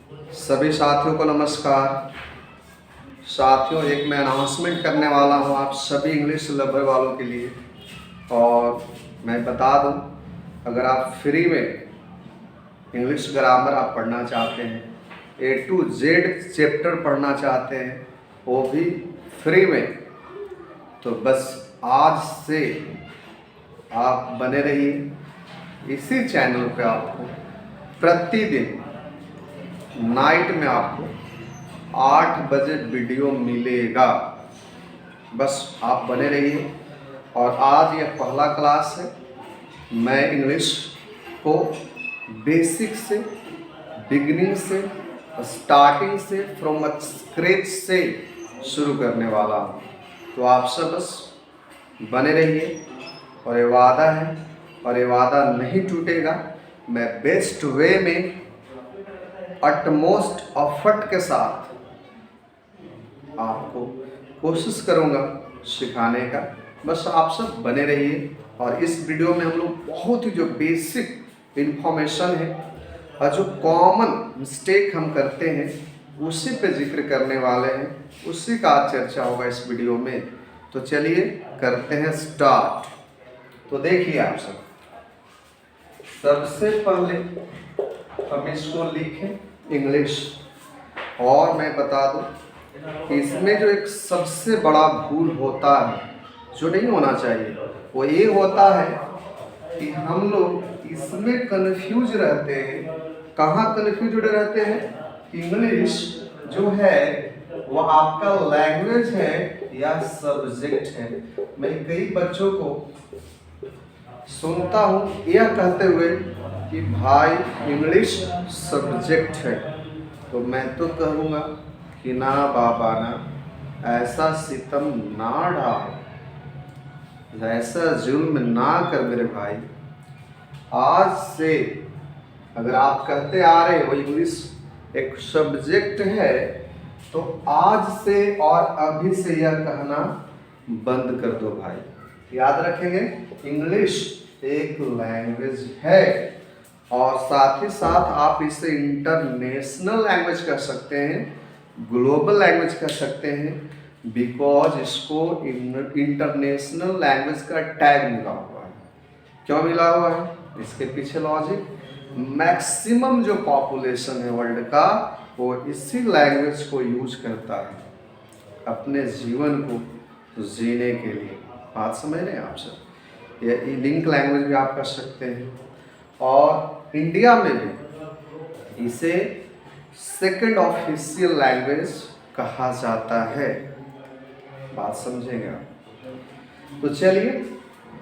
सभी साथियों को नमस्कार। साथियों, एक मैं अनाउंसमेंट करने वाला हूँ आप सभी इंग्लिश लवर वालों के लिए। और मैं बता दूँ, अगर आप फ्री में इंग्लिश ग्रामर आप पढ़ना चाहते हैं, A to Z चैप्टर पढ़ना चाहते हैं, वो भी फ्री में, तो बस आज से आप बने रहिए। इसी चैनल पे आपको प्रतिदिन नाइट में आपको 8 बजे वीडियो मिलेगा। बस आप बने रहिए। और आज यह पहला क्लास है। मैं इंग्लिश को बेसिक से, बिगिनिंग से, स्टार्टिंग से, फ्रॉम स्क्रैच से शुरू करने वाला हूँ। तो आप सब बस बने रहिए। और ये वादा है और ये वादा नहीं टूटेगा। मैं बेस्ट वे में अटमोस्ट एफर्ट के साथ आपको कोशिश करूंगा सिखाने का। बस आप सब बने रहिए। और इस वीडियो में हम लोग बहुत ही जो बेसिक इन्फॉर्मेशन है और जो कॉमन मिस्टेक हम करते हैं उसी पे जिक्र करने वाले हैं, उसी का चर्चा होगा इस वीडियो में। तो चलिए करते हैं स्टार्ट। तो देखिए आप सब, सबसे पहले हम इसको लिखें इंग्लिश। और मैं बता दूं कि इसमें जो एक सबसे बड़ा भूल होता है, जो नहीं होना चाहिए, वो ये होता है कि हम लोग इसमें कंफ्यूज रहते हैं। कहाँ कंफ्यूज रहते हैं? इंग्लिश जो है वो आपका लैंग्वेज है या सब्जेक्ट है। मैं कई बच्चों को सुनता हूँ यह कहते हुए कि भाई इंग्लिश सब्जेक्ट है। तो मैं तो कहूँगा कि ना बाबा ना, ऐसा सितम ना डाल, ऐसा जुल्म ना कर मेरे भाई। आज से अगर आप कहते आ रहे हो इंग्लिश एक सब्जेक्ट है, तो आज से और अभी से यह कहना बंद कर दो भाई। याद रखेंगे, इंग्लिश एक लैंग्वेज है। और साथ ही साथ आप इसे इंटरनेशनल लैंग्वेज कह सकते हैं, ग्लोबल लैंग्वेज कह सकते हैं, बिकॉज इसको इंटरनेशनल लैंग्वेज का टैग मिला हुआ है। क्यों मिला हुआ है? इसके पीछे लॉजिक, मैक्सिमम जो पॉपुलेशन है वर्ल्ड का वो इसी लैंग्वेज को यूज करता है अपने जीवन को जीने के लिए। बात समझ रहे हैं आप सब? या लिंक लैंग्वेज भी आप कर सकते हैं। और इंडिया में भी इसे सेकंड ऑफिशियल लैंग्वेज कहा जाता है। बात समझेंगे आप? तो चलिए,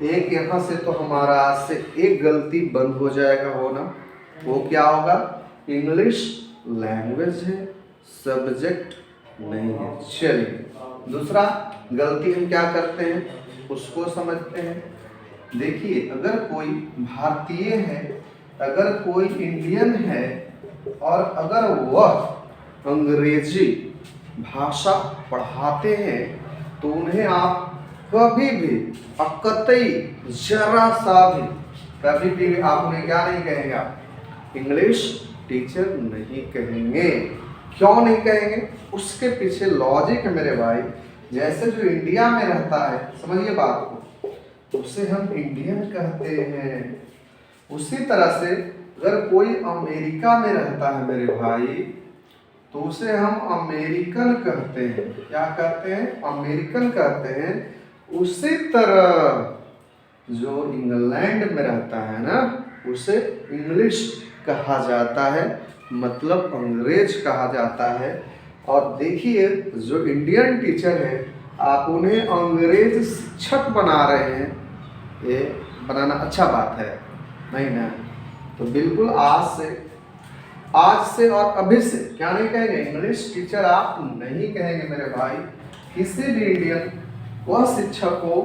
एक यहाँ से तो हमारा आज से एक गलती बंद हो जाएगा होना। वो क्या होगा? इंग्लिश लैंग्वेज है, सब्जेक्ट नहीं है। चलिए, दूसरा गलती हम क्या करते हैं उसको समझते हैं। देखिए, अगर कोई भारतीय है, अगर कोई इंडियन है और अगर वह अंग्रेजी भाषा पढ़ाते हैं, तो उन्हें आप कभी भी अकतई जरा सा भी कभी भी आप उन्हें क्या नहीं कहेंगे? आप इंग्लिश टीचर नहीं कहेंगे। क्यों नहीं कहेंगे? उसके पीछे लॉजिक है मेरे भाई। जैसे जो इंडिया में रहता है, समझिए बात को, उसे हम इंडियन कहते हैं। उसी तरह से अगर कोई अमेरिका में रहता है मेरे भाई, तो उसे हम अमेरिकन कहते हैं। क्या कहते हैं? अमेरिकन कहते हैं। उसी तरह जो इंग्लैंड में रहता है ना, उसे इंग्लिश कहा जाता है, मतलब अंग्रेज कहा जाता है। और देखिए, जो इंडियन टीचर है, आप उन्हें अंग्रेज शिक्षक बना रहे हैं। ये बनाना अच्छा बात है नहीं ना? तो बिल्कुल आज से और अभी से क्या नहीं कहेंगे? इंग्लिश टीचर आप नहीं कहेंगे मेरे भाई। किसी भी इंडियन वह शिक्षक को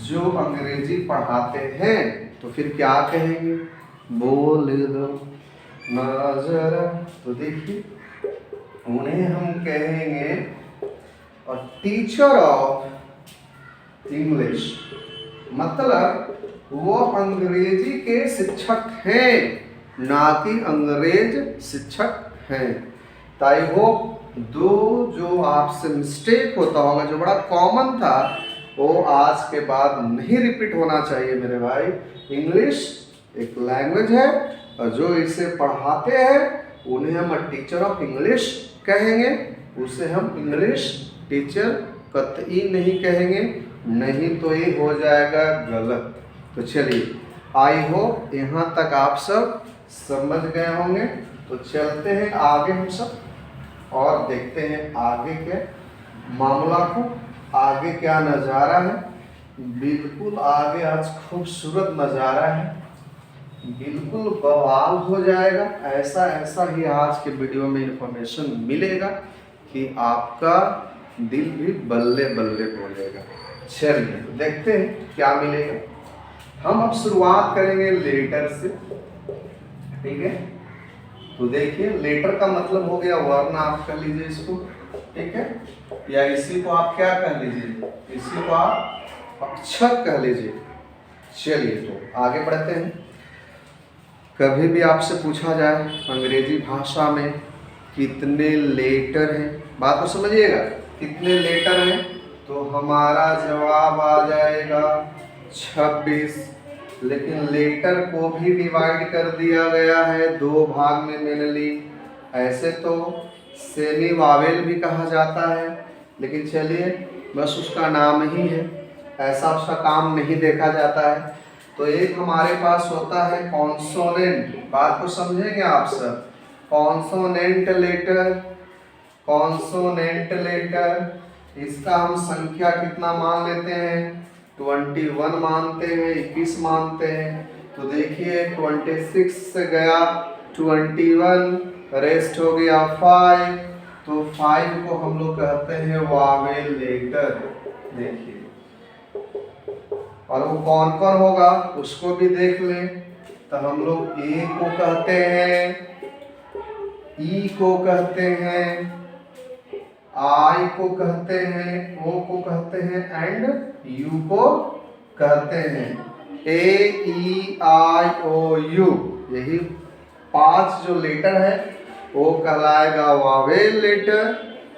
जो अंग्रेजी पढ़ाते हैं, तो फिर क्या कहेंगे? बोल दो ना जरा। तो देखिए, उन्हें हम कहेंगे और टीचर ऑफ इंग्लिश, मतलब वो अंग्रेजी के शिक्षक हैं, ना कि अंग्रेज शिक्षक हैं। तो आई होप दो जो आपसे मिस्टेक होता होगा, जो बड़ा कॉमन था, वो आज के बाद नहीं रिपीट होना चाहिए मेरे भाई। इंग्लिश एक लैंग्वेज है और जो इसे पढ़ाते हैं उन्हें हम टीचर ऑफ इंग्लिश कहेंगे, उसे हम इंग्लिश टीचर कतई नहीं कहेंगे, नहीं तो ये हो जाएगा गलत। तो चलिए, आई होप यहाँ तक आप सब समझ गए होंगे। तो चलते हैं आगे हम सब और देखते हैं आगे के मामला को, आगे क्या नज़ारा है। बिल्कुल आगे आज खूबसूरत नज़ारा है, बिल्कुल बवाल हो जाएगा। ऐसा ऐसा ही आज के वीडियो में इंफॉर्मेशन मिलेगा कि आपका दिल भी बल्ले बल्ले बोलेगा। चलिए देखते हैं क्या मिलेगा। हम अब शुरुआत करेंगे लेटर से, ठीक है। तो देखिए, लेटर का मतलब हो गया वर्ण, आप कह लीजिए इसको, ठीक है, या इसी को आप क्या कह लीजिए, इसी को आप अक्षर कह लीजिए। चलिए तो आगे बढ़ते हैं। कभी भी आपसे पूछा जाए अंग्रेजी भाषा में कितने लेटर हैं, बात को समझिएगा, कितने लेटर हैं, तो हमारा जवाब आ जाएगा 26। लेकिन लेटर को भी डिवाइड कर दिया गया है दो भाग में मेनली। ऐसे तो सेमी वावेल भी कहा जाता है, लेकिन चलिए बस उसका नाम ही है, ऐसा उसका काम नहीं देखा जाता है। तो एक हमारे पास होता है कॉन्सोनेंट, बात को समझेंगे आप सब, कॉन्सोनेंट लेटर, कॉन्सोनेंट लेटर, इसका हम संख्या कितना मान लेते हैं, 21 मानते हैं, 21 मानते हैं। तो देखिए 26 से गया 21, रेस्ट हो गया 5, तो 5 को हम लोग कहते हैं वावेल लेटर। देखिए, और वो कौन कौन होगा उसको भी देख लें। तो हम लोग ए को कहते हैं, ई को कहते हैं, आई को कहते हैं, ओ को कहते हैं एंड यू को कहते हैं। ए ई आई ओ यू, यही 5 जो लेटर है वो कहलाएगा वावेल लेटर,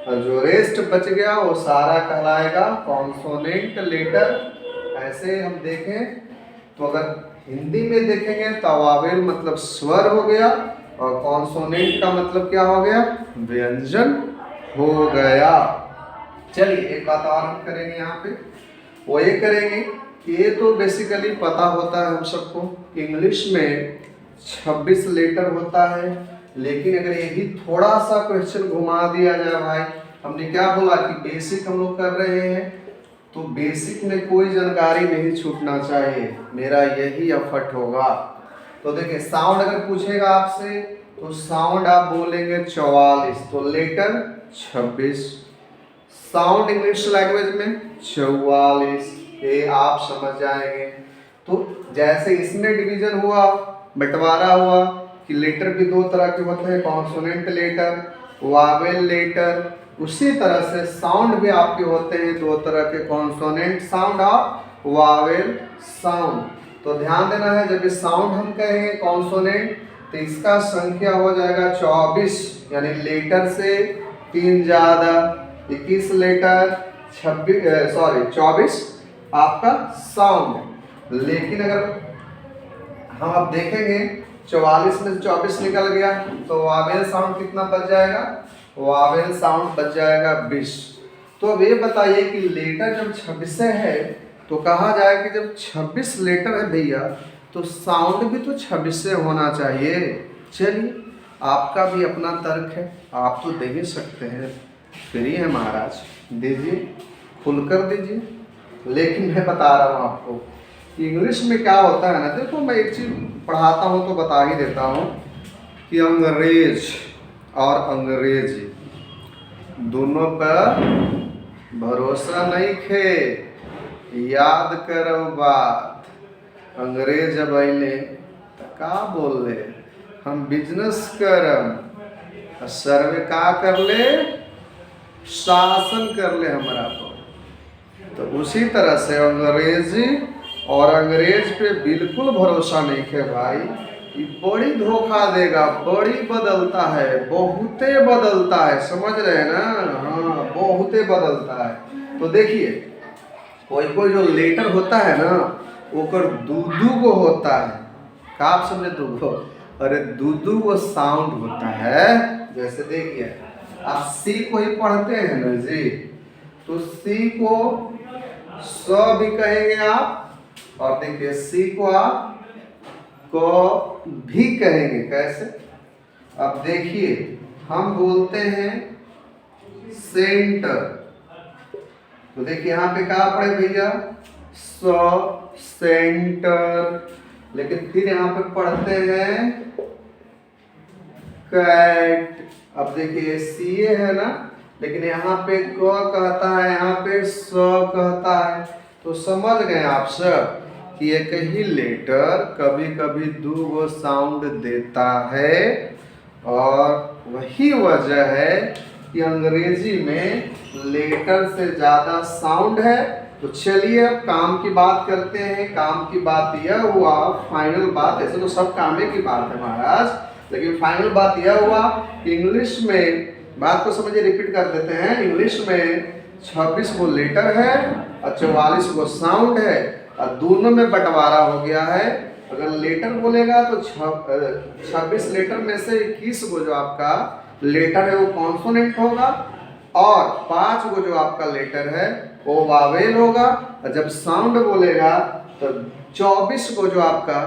और जो रेस्ट बच गया वो सारा कहलाएगा कॉन्सोनेंट लेटर। ऐसे हम देखें तो अगर हिंदी में देखेंगे तो वावेल मतलब स्वर हो गया, और कॉन्सोनेंट का मतलब क्या हो गया, व्यंजन हो गया। चलिए एक बात और हम करेंगे यहाँ पे, वो ये करेंगे कि ये तो बेसिकली पता होता है हम सबको, इंग्लिश में 26 लेटर होता है। लेकिन अगर यही थोड़ा सा क्वेश्चन घुमा दिया जाए भाई, हमने क्या बोला कि बेसिक हम लोग कर रहे हैं, तो बेसिक में कोई जानकारी नहीं छूटना चाहिए, मेरा यही एफर्ट होगा। तो देखिए, साउंड अगर पूछेगा आपसे तो साउंड आप बोलेंगे 44, तो लेटर 26, साउंड इंग्लिश लैंग्वेज में 44, ये आप समझ जाएंगे। तो जैसे इसमें डिवीजन हुआ, बंटवारा हुआ कि लेटर भी दो तरह के होते हैं, कॉन्सोनेंट लेटर, वावेल लेटर, उसी तरह से साउंड भी आपके होते हैं दो तरह के, कॉन्सोनेंट साउंड और वावेल साउंड। तो ध्यान देना है, जब ये साउंड हम कहेंगे कॉन्सोनेंट, तो इसका संख्या हो जाएगा 24, यानी लेटर से 3 ज़्यादा, 21 लेटर, 24 आपका साउंड। लेकिन अगर हम अब देखेंगे 44 में से 24 निकल गया, तो वावेल साउंड कितना बच जाएगा, वावेल साउंड बच जाएगा 20। तो अब ये बताइए कि लेटर जब 26 है तो कहा जाए कि जब 26 लेटर है भैया, तो साउंड भी तो 26 से होना चाहिए। चलिए, आपका भी अपना तर्क है, आप तो दे ही सकते हैं, फ्री है महाराज, दीजिए, खुलकर दीजिए। लेकिन मैं बता रहा हूँ आपको इंग्लिश में क्या होता है ना, देखो मैं एक चीज़ पढ़ाता हूँ तो बता ही देता हूँ कि अंग्रेज और अंग्रेजी दोनों पर भरोसा नहीं खे, याद करो बात। अंग्रेज अब अले का बोल ले, हम बिजनेस करम, सर्वे का कर ले, शासन कर ले हमारा को। तो उसी तरह से अंग्रेजी और अंग्रेज पे बिल्कुल भरोसा नहीं है भाई, ये बड़ी धोखा देगा, बड़ी बदलता है, बहुते बदलता है, समझ रहे हैं ना? हाँ, बहुते बदलता है। तो देखिए कोई कोई जो लेटर होता है ना वो कर दूधू को होता है। का आप समझे दूगो? अरे दूधू को साउंड होता है। जैसे देखिए आप सी को ही पढ़ते हैं ना जी, तो सी को स भी कहेंगे आप, और देखिए सी को आप को भी कहेंगे। कैसे? अब देखिए हम बोलते हैं सेंटर, तो देखिए यहाँ पे क्या पड़े भैया? सेंटर। लेकिन फिर यहाँ पे पढ़ते हैं कैट। अब देखिए सीए है ना, लेकिन यहाँ पे क कहता है, यहाँ पे स कहता है। तो समझ गए आप सब कि एक ही लेटर कभी कभी दो गो साउंड देता है, और वही वजह है कि अंग्रेजी में लेटर से ज़्यादा साउंड है। तो चलिए अब काम की बात करते हैं। काम की बात यह हुआ, फाइनल बात, ऐसे तो सब कामे की बात है महाराज, लेकिन फाइनल बात यह हुआ कि इंग्लिश में, बात को समझिए, रिपीट कर देते हैं। इंग्लिश में 26 गो लेटर है और 44 गो साउंड है, और दोनों में बंटवारा हो गया है। अगर लेटर बोलेगा तो 26 लेटर में से 21 गो जो आपका लेटर है वो कॉन्सोनेंट होगा, और 5 गो जो आपका लेटर है वो वावेल होगा। और जब साउंड बोलेगा तो 24 गो जो आपका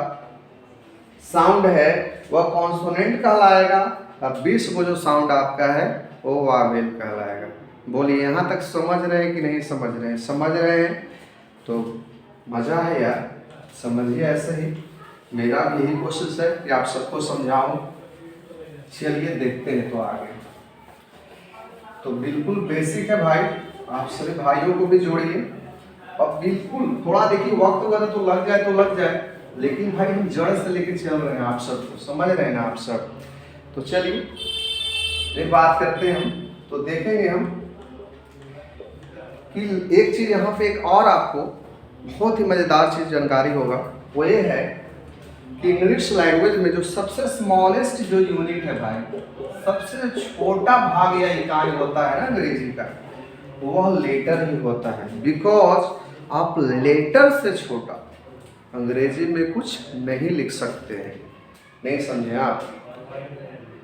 साउंड है वह कॉन्सोनेंट कहलाएगा, और 20 गो जो साउंड आपका है वो वावेल कहलाएगा। बोलिए यहाँ तक समझ रहे हैं कि नहीं समझ रहे हैं? समझ रहे हैं तो मज़ा है यार, समझिए। ऐसे ही मेरा भी यही कोशिश है कि आप सबको समझाऊं। चलिए देखते हैं तो आगे। तो बिल्कुल बेसिक है भाई, आप सभी भाइयों को भी जोड़िए, और बिल्कुल थोड़ा देखिए वक्त वगैरह तो लग जाए तो लग जाए, लेकिन भाई हम जड़ से लेके चल रहे हैं, आप सबको समझ रहे हैं ना आप सब? तो चलिए एक बात करते हैं हम, तो देखेंगे हम कि एक चीज़ यहाँ पे एक और आपको बहुत ही मज़ेदार चीज़ जानकारी होगा, वो ये है कि इंग्लिश लैंग्वेज में जो सबसे स्मॉलेस्ट जो यूनिट है भाई, सबसे छोटा भाग या इकाई होता है ना अंग्रेजी का, वह लेटर ही होता है। बिकॉज आप लेटर से छोटा अंग्रेजी में कुछ नहीं लिख सकते हैं। नहीं समझे आप?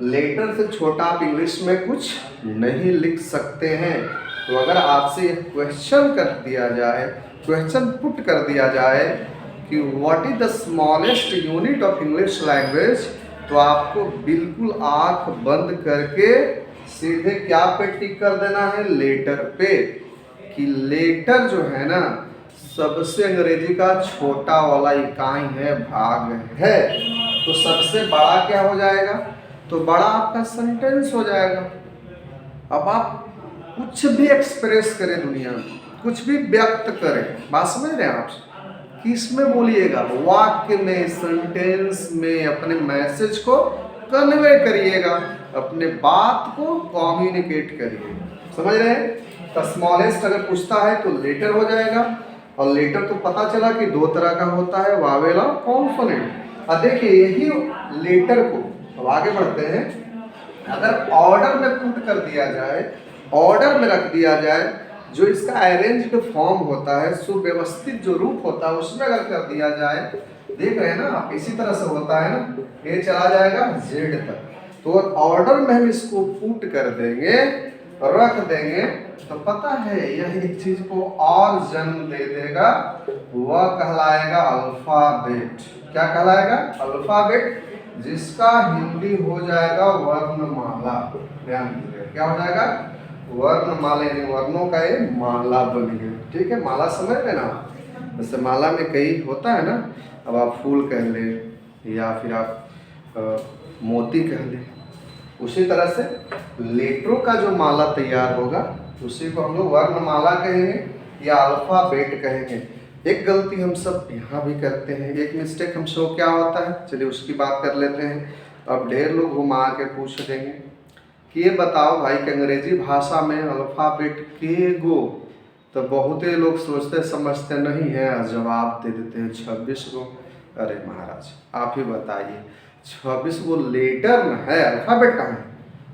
लेटर से छोटा आप इंग्लिश में कुछ नहीं लिख सकते हैं। तो अगर आपसे क्वेश्चन कर दिया जाए, क्वेश्चन पुट कर दिया जाए कि what is the smallest unit of English language, तो आपको बिल्कुल आंख बंद करके सीधे क्या पे टिक कर देना है? लेटर पे। कि लेटर जो है ना सबसे अंग्रेजी का छोटा वाला इकाई है, भाग है। तो सबसे बड़ा क्या हो जाएगा? तो बड़ा आपका सेंटेंस हो जाएगा। अब आप कुछ भी एक्सप्रेस करें दुनिया में, कुछ भी व्यक्त करें, बात समझ रहे हैं आप? किसमें बोलिएगा? वाक्य में, सेंटेंस में अपने मैसेज को कन्वे करिएगा, अपने बात को कम्युनिकेट करिए। समझ रहे हैं? तो स्मॉलेस्ट अगर पूछता है तो लेटर हो जाएगा, और लेटर तो पता चला कि दो तरह का होता है, वावेल और कॉन्सोनेंट। अब देखिए यही लेटर को, अब आगे बढ़ते हैं, अगर ऑर्डर में पुट कर दिया जाए, ऑर्डर में रख दिया जाए, जो इसका अरेंज्ड फॉर्म होता है, सुव्यवस्थित जो रूप होता है, उसमें अगर कर दिया जाए, देख रहे हैं ना आप, इसी तरह से होता है ना, ये चला जाएगा जेड तक। तो ऑर्डर में हम इसको पुट कर देंगे, रख देंगे, तो पता है यह एक चीज को और जन्म दे देगा, वह कहलाएगा अल्फाबेट। क्या कहलाएगा? अल्फाबेट, जिसका हिंदी हो जाएगा वर्णमाला। ध्यान दीजिए, क्या हो जाएगा? वर्णमाला, यानी वर्णों का ये माला बन गया। ठीक है, माला समझ रहे ना? जैसे माला में कई होता है ना, अब आप फूल कह लें या फिर आप मोती कह लें, उसी तरह से लेटरों का जो माला तैयार होगा उसी को हम लोग वर्णमाला कहेंगे या अल्फाबेट कहेंगे। एक गलती हम सब यहाँ भी करते हैं, एक मिस्टेक हम सब क्या होता है, चलिए उसकी बात कर लेते हैं। अब ढेर लोग घुमा के पूछ देंगे कि ये बताओ भाई कि अंग्रेजी भाषा में अल्फाबेट के गो, तो बहुत ही लोग सोचते समझते नहीं है, जवाब दे देते हैं 26 गो। अरे महाराज आप ही बताइए, 26 वो लेटर न है, अल्फ़ाबेट कहाँ है?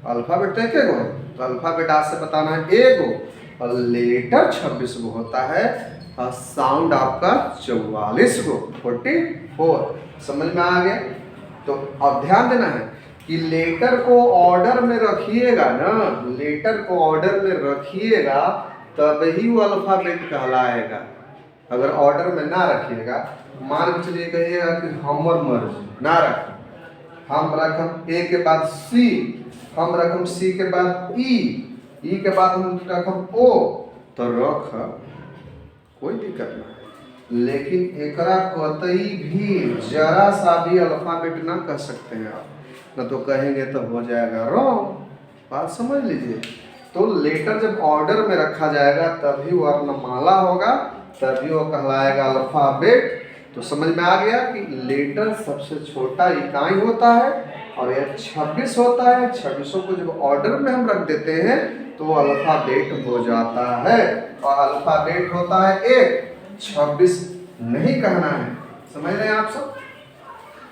अल्फ़ाबेट तो एक गो है, तो अल्फ़ाबेट आज से बताना है एक गो और लेटर 26 गो होता है और साउंड आपका 44 गो 44। समझ में आ गया? तो अब ध्यान देना है कि लेटर को ऑर्डर में रखिएगा ना, लेटर को ऑर्डर में रखिएगा तब ही वो अल्फ़ाबेट कहलाएगा। अगर ऑर्डर में ना रखिएगा, मान के चलिए कहिएगा कि हमर मर्जी ना रख, हम रखम ए के बाद सी, हम रखम सी के बाद ई के बाद हम रखम ओ, तो रख कोई दिक्कत ना है। लेकिन एकरा कतई भी जरा सा भी अल्फ़ाबेट ना कह सकते हैं आप, ना तो कहेंगे तो हो जाएगा रॉन्ग। बात समझ लीजिए। तो लेटर जब ऑर्डर में रखा जाएगा तभी वर्णमाला होगा, तभी वो कहलाएगा अल्फ़ाबेट। तो समझ में आ गया कि लेटर सबसे छोटा इकाई होता है और यह 26 होता है। 26 को जब ऑर्डर में हम रख देते हैं तो वो अल्फ़ाबेट हो जाता है और अल्फ़ाबेट होता है एक, 26 नहीं कहना है। समझ रहे हैं आप सब?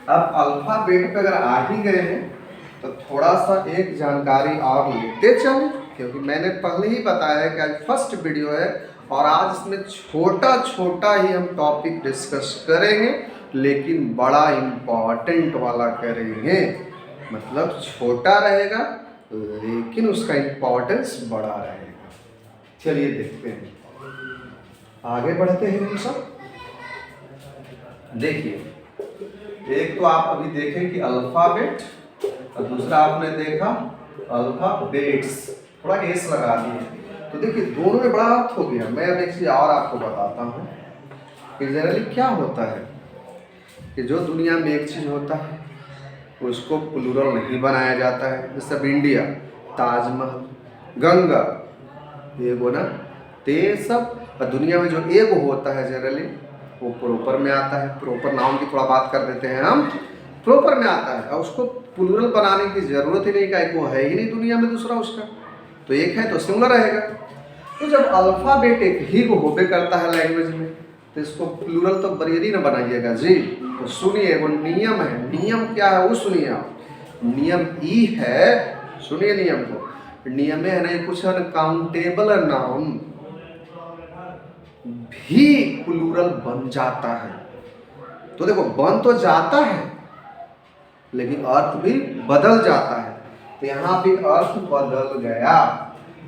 अब अल्फ़ाबेट पे अगर आ ही गए हैं तो थोड़ा सा एक जानकारी और लेते चलें, क्योंकि मैंने पहले ही बताया है कि आज फर्स्ट वीडियो है और आज इसमें छोटा छोटा ही हम टॉपिक डिस्कस करेंगे, लेकिन बड़ा इम्पॉर्टेंट वाला करेंगे। मतलब छोटा रहेगा लेकिन उसका इम्पोर्टेंस बड़ा रहेगा। चलिए देखते हैं, आगे बढ़ते हैं हम सब। देखिए, एक तो आप अभी देखें कि अल्फ़ाबेट और दूसरा आपने देखा अल्फ़ाबेट्स, थोड़ा एस लगा दिए। तो देखिए दोनों में बड़ा अर्थ हो गया। मैं अब एक चीज़ और आपको बताता हूँ कि जनरली क्या होता है कि जो दुनिया में एक चीज़ होता है उसको प्लूरल नहीं बनाया जाता है। जैसे अब इंडिया, ताजमहल, गंगा, एगो ना, तो ये सब दुनिया में जो एगो होता है जनरली वो प्रॉपर में आता है। प्रॉपर नाउन की थोड़ा बात कर देते हैं हम, प्रॉपर में आता है और उसको प्लूरल बनाने की ज़रूरत ही नहीं, का वो है ही नहीं दुनिया में दूसरा उसका, तो एक है तो सिंगुलर रहेगा। तो जब अल्फ़ाबेट एक ही को होबे करता है लैंग्वेज में तो इसको प्लूरल तो बरियरी ना बनाइएगा जी। तो सुनिए, वो नियम है। नियम क्या है वो सुनिए आप। नियम ई है, सुनिए नियम को। नियम है नहीं कुछ अनकाउंटेबल नाउन भी प्लूरल बन जाता है। तो देखो बन तो जाता है लेकिन अर्थ भी बदल जाता है। तो यहाँ भी अर्थ बदल गया।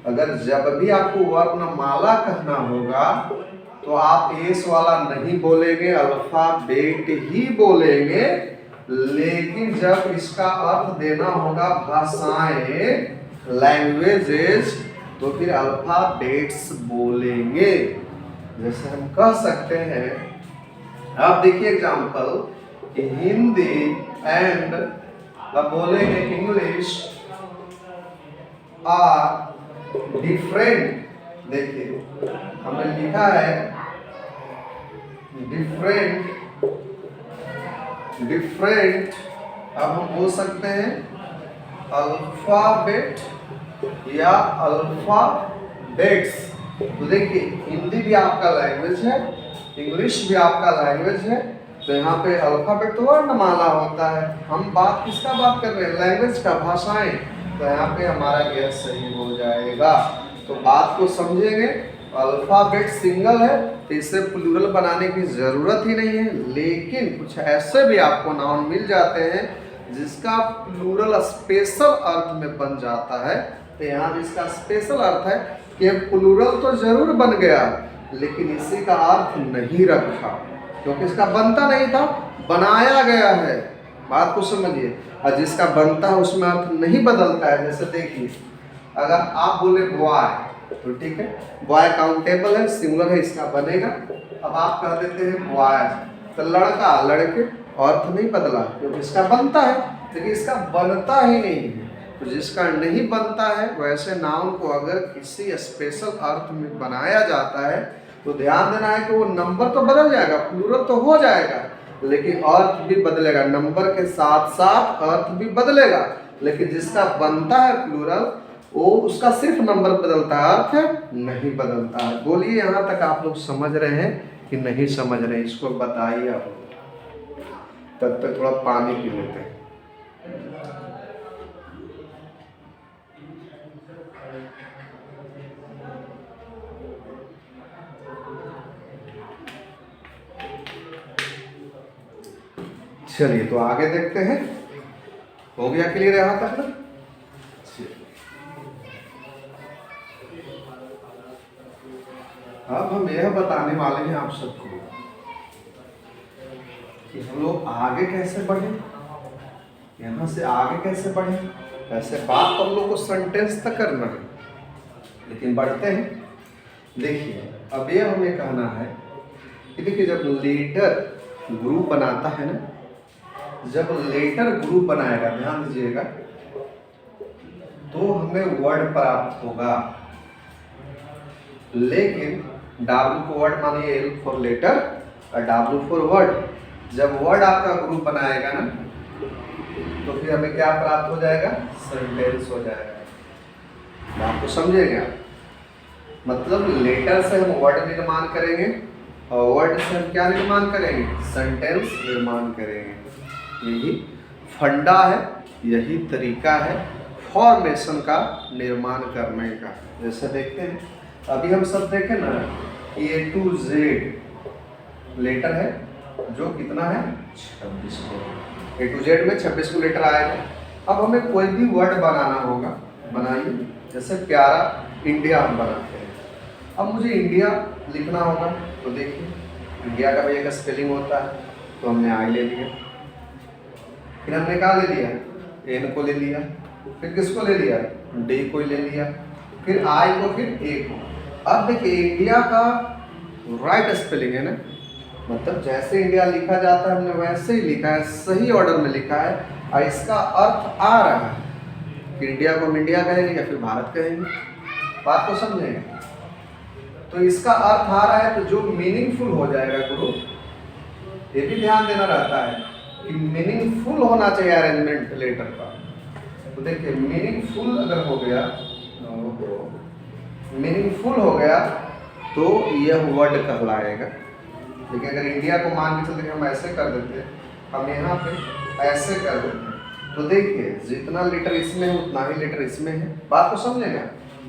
अगर जब भी आपको वर्णमाला कहना होगा तो आप एस वाला नहीं बोलेंगे, अल्फ़ाबेट ही बोलेंगे। लेकिन जब इसका अर्थ देना होगा भाषाएं, लैंग्वेजेस, तो फिर अल्फ़ाबेट्स बोलेंगे। जैसे हम कह सकते हैं, आप देखिए एग्जाम्पल कि हिंदी एंड अब बोलेंगे इंग्लिश आर डिफरेंट। देखिए हमने लिखा है डिफरेंट, डिफरेंट। अब हम बोल सकते हैं अल्फ़ाबेट या अल्फ़ाबेट्स। तो देखिए हिंदी भी आपका लैंग्वेज है, इंग्लिश भी आपका लैंग्वेज है, तो यहाँ पे अल्फ़ाबेट तो वर्णमाला होता है। हम बात किसका बात कर रहे हैं? लैंग्वेज का, भाषाएं। तो यहाँ पे हमारा गैस सही हो जाएगा। तो बात को समझेंगे, अल्फ़ाबेट सिंगल है तो इसे प्लूरल बनाने की ज़रूरत ही नहीं है। लेकिन कुछ ऐसे भी आपको नाउन मिल जाते हैं जिसका प्लूरल स्पेशल अर्थ में बन जाता है। तो यहाँ भी इसका स्पेशल अर्थ है कि प्लूरल तो जरूर बन गया लेकिन इसी का अर्थ नहीं रखा, क्योंकि इसका बनता नहीं था, बनाया गया है। बात को समझिए। और जिसका बनता है उसमें अर्थ नहीं बदलता है। जैसे देखिए, अगर आप बोले बॉय तो ठीक है, बॉय काउंटेबल है, सिंगुलर है, इसका बनेगा। अब आप कह देते हैं बॉय, तो लड़का, लड़के, अर्थ नहीं बदला क्योंकि इसका बनता है, लेकिन इसका बनता ही नहीं है। तो जिसका नहीं बनता है वैसे नाउन को अगर किसी स्पेशल अर्थ में बनाया जाता है तो ध्यान देना है कि वो नंबर तो बदल जाएगा, प्लूरल तो हो जाएगा, लेकिन अर्थ भी बदलेगा। नंबर के साथ साथ अर्थ भी बदलेगा। लेकिन जिसका बनता है प्लूरल वो उसका सिर्फ नंबर बदलता है, अर्थ नहीं बदलता है। बोलिए यहाँ तक आप लोग समझ रहे हैं कि नहीं समझ रहे हैं? इसको बताइए आप। तब तक थोड़ा पानी पी लेते हैं। चलिए तो आगे देखते हैं, हो गया क्लियर यहाँ तक ना। अब हम यह बताने वाले हैं आप सबको कि हम लोग आगे कैसे बढ़े, यहाँ से आगे कैसे बढ़े। ऐसे बात तो हम लोग को सेंटेंस तक करना है, लेकिन बढ़ते हैं। देखिए अब ये हमें कहना है कि देखिए जब लेटर ग्रुप बनाता है ना, जब लेटर ग्रुप बनाएगा, ध्यान दीजिएगा, तो हमें वर्ड प्राप्त होगा। लेकिन W को वर्ड मानिए, L फॉर लेटर और W फॉर वर्ड। जब वर्ड आपका ग्रुप बनाएगा ना, तो फिर हमें क्या प्राप्त हो जाएगा, सेंटेंस हो जाएगा। आपको समझेंगे आप, मतलब लेटर से हम वर्ड निर्माण करेंगे और वर्ड से हम क्या निर्माण करेंगे, सेंटेंस निर्माण करेंगे। यही फंडा है, यही तरीका है फॉर्मेशन का निर्माण करने का। जैसे देखते हैं, अभी हम सब देखें ना, A to Z लेटर है जो कितना है, 26 को। A to Z में 26 को लेटर आएगा। अब हमें कोई भी वर्ड बनाना होगा, बनाइए। जैसे प्यारा इंडिया हम बनाते हैं, अब मुझे इंडिया लिखना होगा, तो देखिए इंडिया का भी एक स्पेलिंग होता है, तो हमने आई ले लिया, फिर हमने क्या ले लिया, एन को ले लिया, फिर किसको ले लिया, डी को ले लिया, फिर आई को, फिर ए को। अब देखिए इंडिया का राइट स्पेलिंग है ना, मतलब जैसे इंडिया लिखा जाता है हमने वैसे ही लिखा है, सही ऑर्डर में लिखा है, और इसका अर्थ आ रहा है कि इंडिया को हम इंडिया कहेंगे या फिर भारत कहेंगे। बात को समझेंगे, तो इसका अर्थ आ रहा है, तो जो मीनिंगफुल हो जाएगा गुरु, ये भी ध्यान देना रहता है कि मीनिंगफुल होना चाहिए अरेंजमेंट लेटर का। तो देखिए मीनिंगफुल अगर हो गया, मीनिंगफुल हो गया तो यह वर्ड कहलाएगा। लेकिन अगर इंडिया को मान के चलते हम ऐसे कर देते, हम यहाँ पे ऐसे कर देते, तो देखिए जितना लेटर इसमें है उतना ही लेटर इसमें है। बात को समझेगा,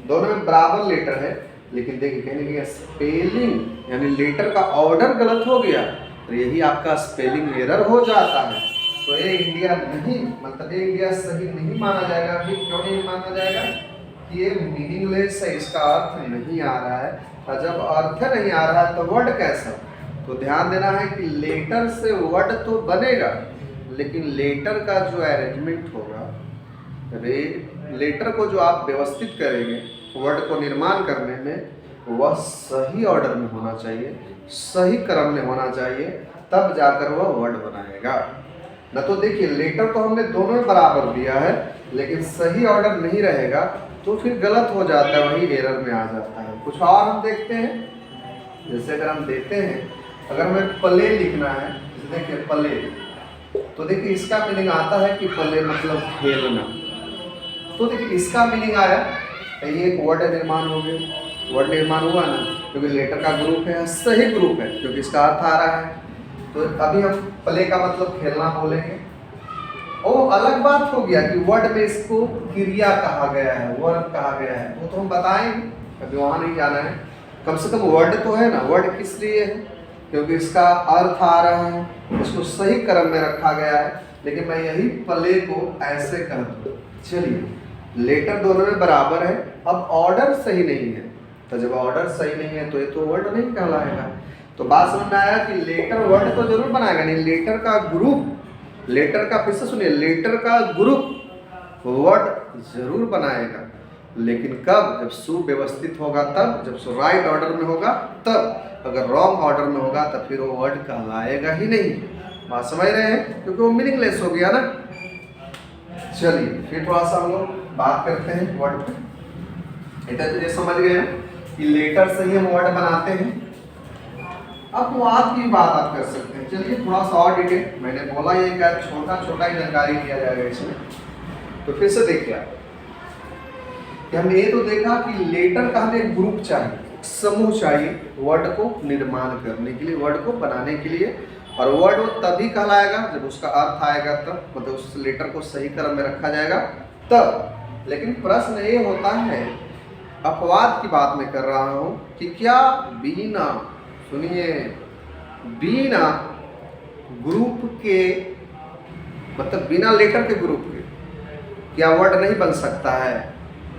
दोनों में बराबर लेटर है, लेकिन देखिए कहने की स्पेलिंग यानी लेटर का ऑर्डर गलत हो गया, तो यही आपका स्पेलिंग एरर हो जाता है। तो ये इंडिया नहीं, मतलब ये इंडिया सही नहीं माना जाएगा। अभी क्यों नहीं माना जाएगा, कि ये मीनिंगलेस है, इसका अर्थ नहीं आ रहा है, और जब अर्थ नहीं आ रहा है तो वर्ड कैसा। तो ध्यान देना है कि लेटर से वर्ड तो बनेगा, लेकिन लेटर का जो अरेंजमेंट होगा, लेटर को जो आप व्यवस्थित करेंगे वर्ड को निर्माण करने में, वह सही ऑर्डर में होना चाहिए, सही क्रम में होना चाहिए, तब जाकर वह वर्ड बनाएगा। न तो देखिए लेटर तो हमने दोनों में बराबर दिया है, लेकिन सही ऑर्डर नहीं रहेगा तो फिर गलत हो जाता है, वही एरर में आ जाता है। कुछ और हम देखते हैं, जैसे अगर हम देखते हैं, अगर हमें प्ले लिखना है, देखिए प्ले, तो देखिए इसका मीनिंग आता है कि प्ले मतलब खेलना। तो देखिए इसका मीनिंग आया, ये एक वर्ड निर्माण हो गया, वर्ड निर्माण हुआ ना, क्योंकि लेटर का ग्रुप है, सही ग्रुप है, क्योंकि इसका अर्थ आ रहा है। तो अभी हम प्ले का मतलब खेलना बोलेंगे। और अलग बात हो गया कि वर्ड में इसको क्रिया कहा गया है, वर्ब कहा गया है, वो तो हम बताएंगे, अभी वहाँ नहीं जाना है। कम से कम वर्ड तो है ना, वर्ड किस लिए है, क्योंकि इसका अर्थ आ रहा है, इसको सही क्रम में रखा गया है। लेकिन मैं यही प्ले को ऐसे कर दूँ, चलिए लेटर दोनों में बराबर है, अब ऑर्डर सही नहीं है, तो जब ऑर्डर सही नहीं है तो ये तो वर्ड नहीं कहलाएगा। तो बात समझ में आया कि लेटर वर्ड तो जरूर बनाएगा नहीं, लेटर का ग्रुप, लेटर का, फिर से सुनिए, लेटर का ग्रुप वर्ड जरूर बनाएगा, लेकिन कब, जब सुव्यवस्थित होगा तब, जब राइट ऑर्डर में होगा तब। अगर रॉन्ग ऑर्डर में होगा तो फिर वो वर्ड कहलाएगा ही नहीं। बात समझ रहे हैं, क्योंकि वो मीनिंगलेस हो गया ना। चलिए फिर थोड़ा सा हम लोग बात करते हैं वर्ड पे। इतना तुझे समझ गए कि लेटर से ही हम वर्ड बनाते हैं। अब वाद की बात आप कर सकते हैं। चलिए थोड़ा सा और डिटेल, मैंने बोला ये क्या छोटा छोटा ही जानकारी दिया जाएगा इसमें, तो फिर से देखिए आप कि हमने ये तो देखा कि लेटर का हमें एक ग्रुप चाहिए, समूह चाहिए वर्ड को निर्माण करने के लिए, वर्ड को बनाने के लिए, और वर्ड वो तभी कहलाएगा जब उसका अर्थ आएगा तब, मतलब उस लेटर को सही क्रम में रखा जाएगा तब। लेकिन प्रश्न ये होता है, अपवाद की बात मैं कर रहा हूं कि क्या बिना, सुनिए, बिना ग्रुप के, मतलब बिना लेटर के ग्रुप के क्या वर्ड नहीं बन सकता है?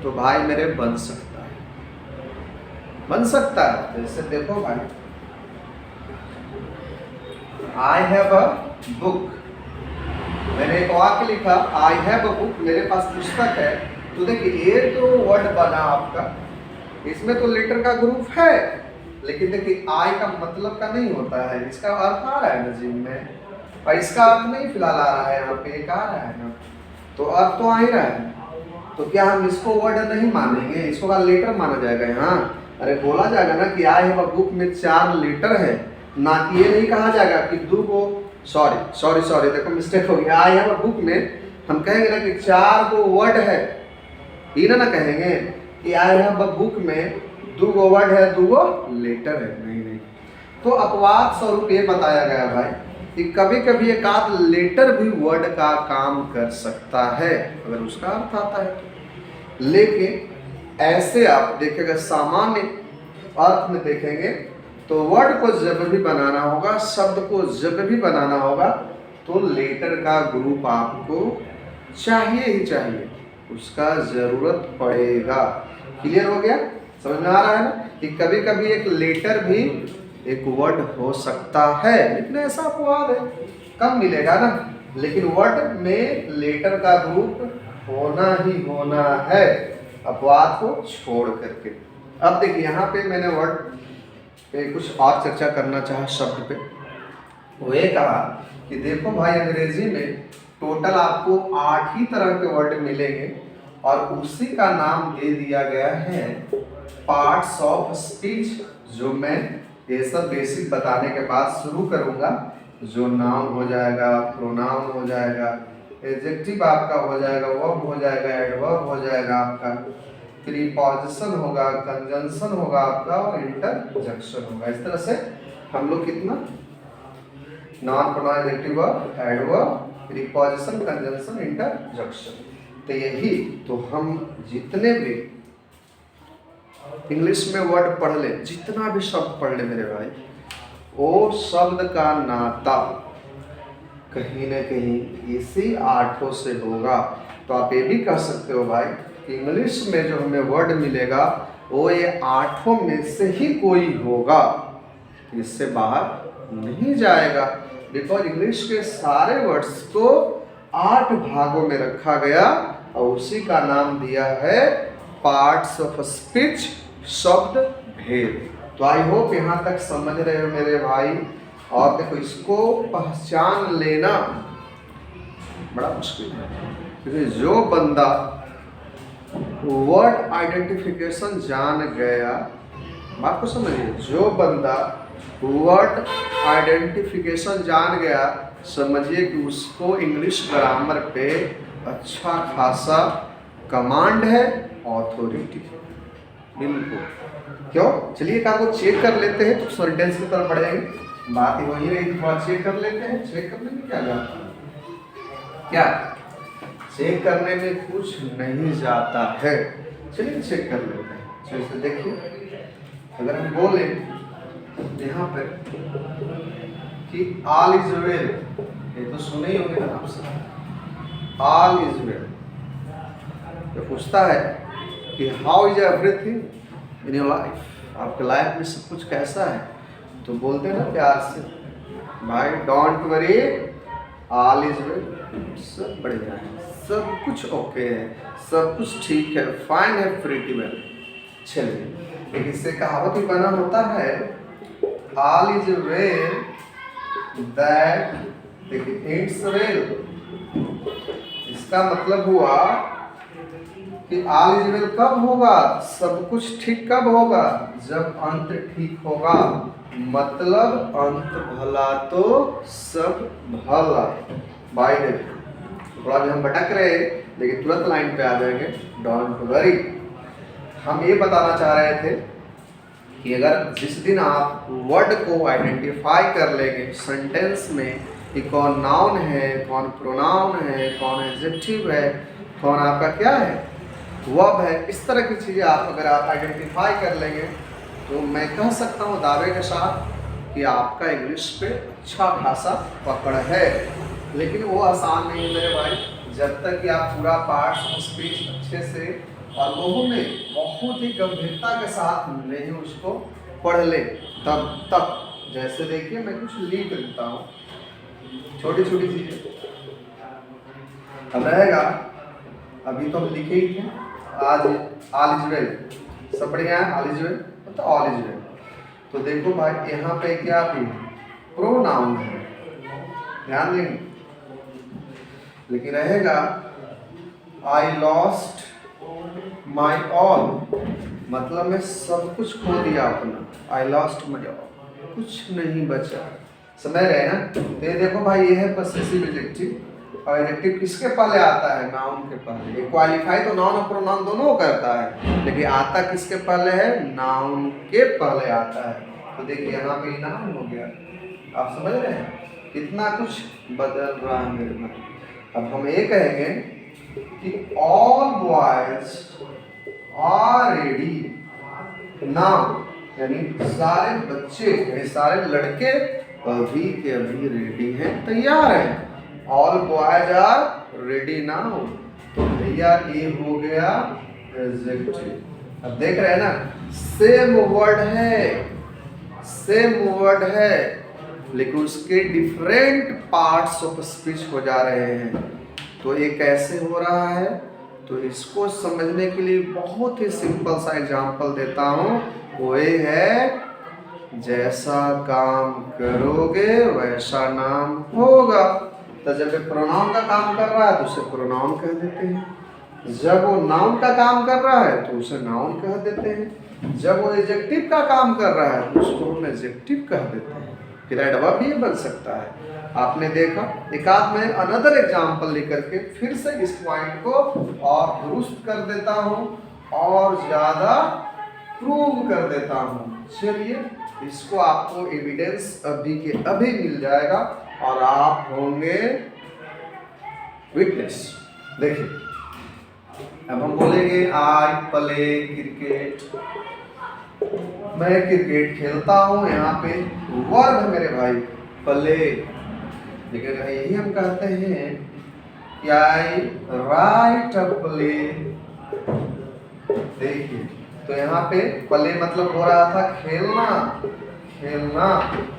तो भाई मेरे बन सकता है, बन सकता है। जैसे देखो भाई, आई हैव अ बुक, मैंने एक वाक्य लिखा आई हैव अ बुक, मेरे पास पुस्तक है। तो देखिए ये तो वर्ड बना आपका, इसमें तो लेटर का ग्रुप है, लेकिन देखिए आई का मतलब का नहीं होता है, इसका अर्थ आ रहा है ना जिम में, और इसका अर्थ नहीं फिलहाल आ रहा है, यहाँ पे एक आ रहा है ना, तो अर्थ तो आ ही रहा है। तो क्या हम इसको वर्ड नहीं मानेंगे, इसको का लेटर माना जाएगा यहाँ? अरे बोला जाएगा ना कि आई हैव अ बुक में 4 लेटर है, ना कि ये नहीं कहा जाएगा कि दो को, सॉरी देखो मिस्टेक हो गया। आई हैव अ बुक में हम कहेंगे ना कि 4 गो वर्ड है, ये ना कहेंगे कि आई हैव अ बुक में 2 गो वर्ड है, 2 गो लेटर है, नहीं। तो अपवाद स्वरूप ये बताया गया भाई कि कभी कभी एक आध लेटर भी वर्ड का काम कर सकता है अगर उसका अर्थ आता है तो। लेकिन ऐसे आप देखेंगे सामान्य अर्थ में देखेंगे तो वर्ड को जब भी बनाना होगा, शब्द को जब भी बनाना होगा, तो लेटर का ग्रुप आपको चाहिए ही चाहिए, उसका जरूरत पड़ेगा। क्लियर हो गया? समझ में आ रहा है ना कि कभी कभी एक लेटर भी एक वर्ड हो सकता है, लेकिन ऐसा अपवाद है, कम मिलेगा ना। लेकिन वर्ड में लेटर का ग्रुप होना ही होना है, अपवाद को छोड़ करके। अब देखिए यहाँ पे मैंने वर्ड पे कुछ और चर्चा करना चाहा शब्द पे। वो ये कहा कि देखो भाई अंग्रेजी में टोटल आपको 8 ही तरह के वर्ड मिलेंगे और उसी का नाम दे दिया गया है पार्ट्स ऑफ स्पीच, जो मैं ये सब बेसिक बताने के बाद शुरू करूंगा। जो नाउन हो जाएगा, प्रोनाउन हो जाएगा, एडजेक्टिव आपका हो जाएगा, वर्ब हो जाएगा, एडवर्ब हो जाएगा आपका, प्रीपोजिशन होगा, कंजंक्शन होगा आपका और इंटरजेक्शन होगा। इस तरह से हम लोग कितना non pronoun, adjective, verb, adverb, preposition, conjunction, interjection, तो यही तो हम जितने भी इंग्लिश में वर्ड पढ़ ले, जितना भी शब्द पढ़ ले मेरे भाई, वो शब्द का नाता कहीं ना कहीं इसी 8 से होगा। तो आप ये भी कह सकते हो भाई कि इंग्लिश में जो हमें वर्ड मिलेगा वो ये 8 में से ही कोई होगा, इससे बाहर नहीं जाएगा। बिकॉज इंग्लिश के सारे वर्ड्स को 8 भागों में रखा गया और उसी का नाम दिया है पार्ट्स ऑफ स्पीच, शब्द भेद। तो आई होप यहाँ तक समझ रहे हो मेरे भाई। और देखो इसको पहचान लेना बड़ा मुश्किल है, क्योंकि जो बंदा वर्ड आइडेंटिफिकेशन जान गया, बात को समझिए, जो बंदा वर्ड आइडेंटिफिकेशन जान गया, समझिए कि उसको इंग्लिश ग्रामर पे अच्छा खासा कमांड है, ऑथोरिटी है, बिल्कुल। क्यों? चलिए एक आपको चेक कर लेते हैं, तो सेंटेंस की तरफ बढ़ेंगे। बात ही वही रही, थोड़ा चेक कर लेते हैं। चेक करने में क्या जाता है? क्या चेक करने में कुछ नहीं जाता है। चलिए चेक कर लेते हैं। जैसे देखिए, अगर हम बोले यहाँ पे कि ऑल इज वेल, ये तो सुने ही होंगे ना आप सब, ऑल इज वेल। तो पूछता है कि how is everything in your life, आपके लाइफ में सब कुछ कैसा है? तो बोलते हैं ना प्यार से, भाई don't worry, all is well, सब बढ़िया है, सब कुछ ओके है, सब कुछ ठीक है, फाइन है, प्रीटी वेल। चलिए एक इससे कहावत ही बना होता है, ऑल इज वेल दैट, देखिए इट्स वेल। इसका मतलब हुआ कि ऑल इज वेल कब होगा, सब कुछ ठीक कब होगा, जब अंत ठीक होगा। मतलब अंत भला तो सब भला। भाई देखो थोड़ा भी हम भटक रहे हैं, लेकिन तुरंत लाइन पे आ जाएंगे, डोंट वरी। हम ये बताना चाह रहे थे कि अगर जिस दिन आप वर्ड को आइडेंटिफाई कर लेंगे सेंटेंस में कि कौन नाउन है, कौन प्रोनाउन है, कौन एडजेक्टिव है, कौन आपका क्या है, वर्ब है, इस तरह की चीज़ें अगर आप आइडेंटिफाई कर लेंगे तो मैं कह सकता हूँ दावे के साथ कि आपका इंग्लिश पे अच्छा खासा पकड़ है। लेकिन वो आसान नहीं है मेरे भाई, जब तक कि आप पूरा पार्ट्स ऑफ स्पीच अच्छे से और लोगों में बहुत ही गंभीरता के साथ नहीं उसको पढ़ ले तब तक। जैसे देखिए मैं कुछ लिख देता हूँ, छोटी छोटी चीज़ें अब रहेगा। अभी तो हम लिखे ही थे आज ऑल इज वेल, सब बढ़िया है, ऑल इज वेल तो ऑल इज वेल। तो देखो भाई यहाँ पे क्या भी प्रोनाउन है, ध्यान देंगे। लेकिन रहेगा आई लॉस्ट माई ऑल, मतलब मैं सब कुछ खो दिया अपना। आई लॉस्ट माई ऑल, कुछ नहीं बचा। समझ रहे ना? तो ये देखो भाई ये है पॉसेसिव एडजेक्टिव, और एडजेक्टिव किसके पहले आता है? नाउन के पहले। ये क्वालिफाई तो नाउन और प्रोनाउन दोनों करता है, लेकिन आता किसके पहले है? नाउन के पहले आता है। तो देखिए यहाँ पे नाउन हो गया, आप समझ रहे हैं कितना कुछ बदल रहा है मेरे में। अब हम ये कहेंगे कि all boys are ready now, यानी सारे बच्चे यानी सारे लड़के अभी के अभी रेडी हैं, तैयार हैं। All boys are ready now, तो भैया ये हो गया एडजेक्टिव। अब देख रहे हैं ना, सेम वर्ड है, सेम वर्ड है, लेकिन उसके डिफरेंट पार्ट्स ऑफ स्पीच हो जा रहे हैं। तो ये कैसे हो रहा है? तो इसको समझने के लिए बहुत ही सिंपल सा एग्जांपल देता हूँ। वो ये है, जैसा काम करोगे वैसा नाम होगा। तो जब ये प्रोनाउन का काम कर रहा है तो उसे प्रोनाउन कह देते हैं, जब वो नाउन का काम कर रहा है तो उसे नाउन कह देते हैं, जब वो एडजेक्टिव का काम कर रहा है तो उसको हम एडजेक्टिव कह देते हैं। फिर एडवर्ब भी बन सकता है। आपने देखा, एक आध में अनदर एग्जाम्पल लेकर के फिर से इस पॉइंट को और दुरुस्त कर देता हूँ और ज़्यादा प्रूव कर देता हूँ। चलिए, इसको आपको एविडेंस अभी के अभी मिल जाएगा और आप होंगे विटनेस। देखिए, अब हम बोलेंगे आई प्ले क्रिकेट, मैं क्रिकेट खेलता हूँ। यहाँ पे वर्ब है मेरे भाई प्ले, लेकिन यही हम कहते हैं कि आई राइट अ प्ले। देखिए, तो यहाँ पे प्ले मतलब हो रहा था खेलना, खेलना,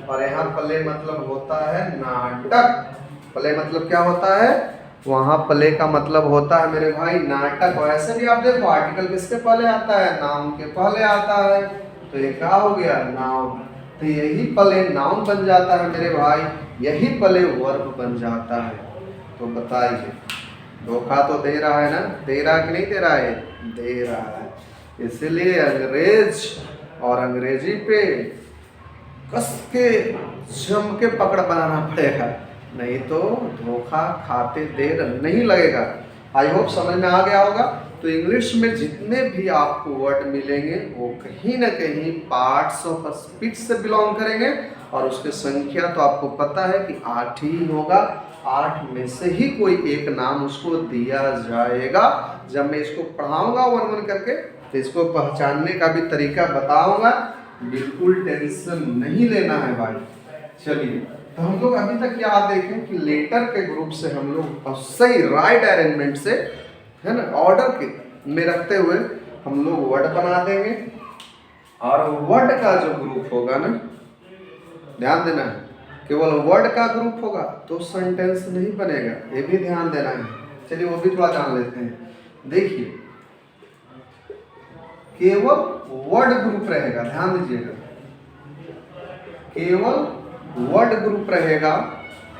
और यहाँ प्ले मतलब होता है नाटक। प्ले मतलब क्या होता है? वहाँ प्ले का मतलब होता है मेरे भाई नाटक। वैसे भी आप देखो आर्टिकल किसके पहले आता है? नाउन के पहले आता है। तो ये क्या हो गया? नाउन। तो यही प्ले नाउन बन जाता है मेरे भाई, यही प्ले वर्ब बन जाता है। तो बताइए, धोखा तो दे रहा है ना? दे रहा कि नहीं दे रहा है? दे रहा है। इसलिए अंग्रेज और अंग्रेजी पे कस के जम के पकड़ बनाना पड़ेगा, नहीं तो धोखा खाते देर नहीं लगेगा। आई होप समझ में आ गया होगा। तो इंग्लिश में जितने भी आपको वर्ड मिलेंगे वो कहीं ना कहीं पार्ट्स ऑफ स्पीच से बिलोंग करेंगे, और उसकी संख्या तो आपको पता है कि 8 ही होगा। 8 में से ही कोई एक नाम उसको दिया जाएगा। जब मैं इसको पढ़ाऊंगा वन वन करके तो इसको पहचानने का भी तरीका बताऊंगा, बिल्कुल टेंशन नहीं लेना है भाई। चलिए, तो हम लोग अभी तक क्या देखें कि लेटर के ग्रुप से हम लोग सही राइट अरेंजमेंट से, है ना, ऑर्डर के में रखते हुए हम लोग वर्ड बना देंगे। और वर्ड का जो ग्रुप होगा ना, ध्यान देना है, केवल वर्ड का ग्रुप होगा तो सेंटेंस नहीं बनेगा, ये भी ध्यान देना है। चलिए वो भी थोड़ा जान लेते हैं। देखिए, केवल वर्ड ग्रुप रहेगा, ध्यान दीजिएगा, केवल वर्ड ग्रुप रहेगा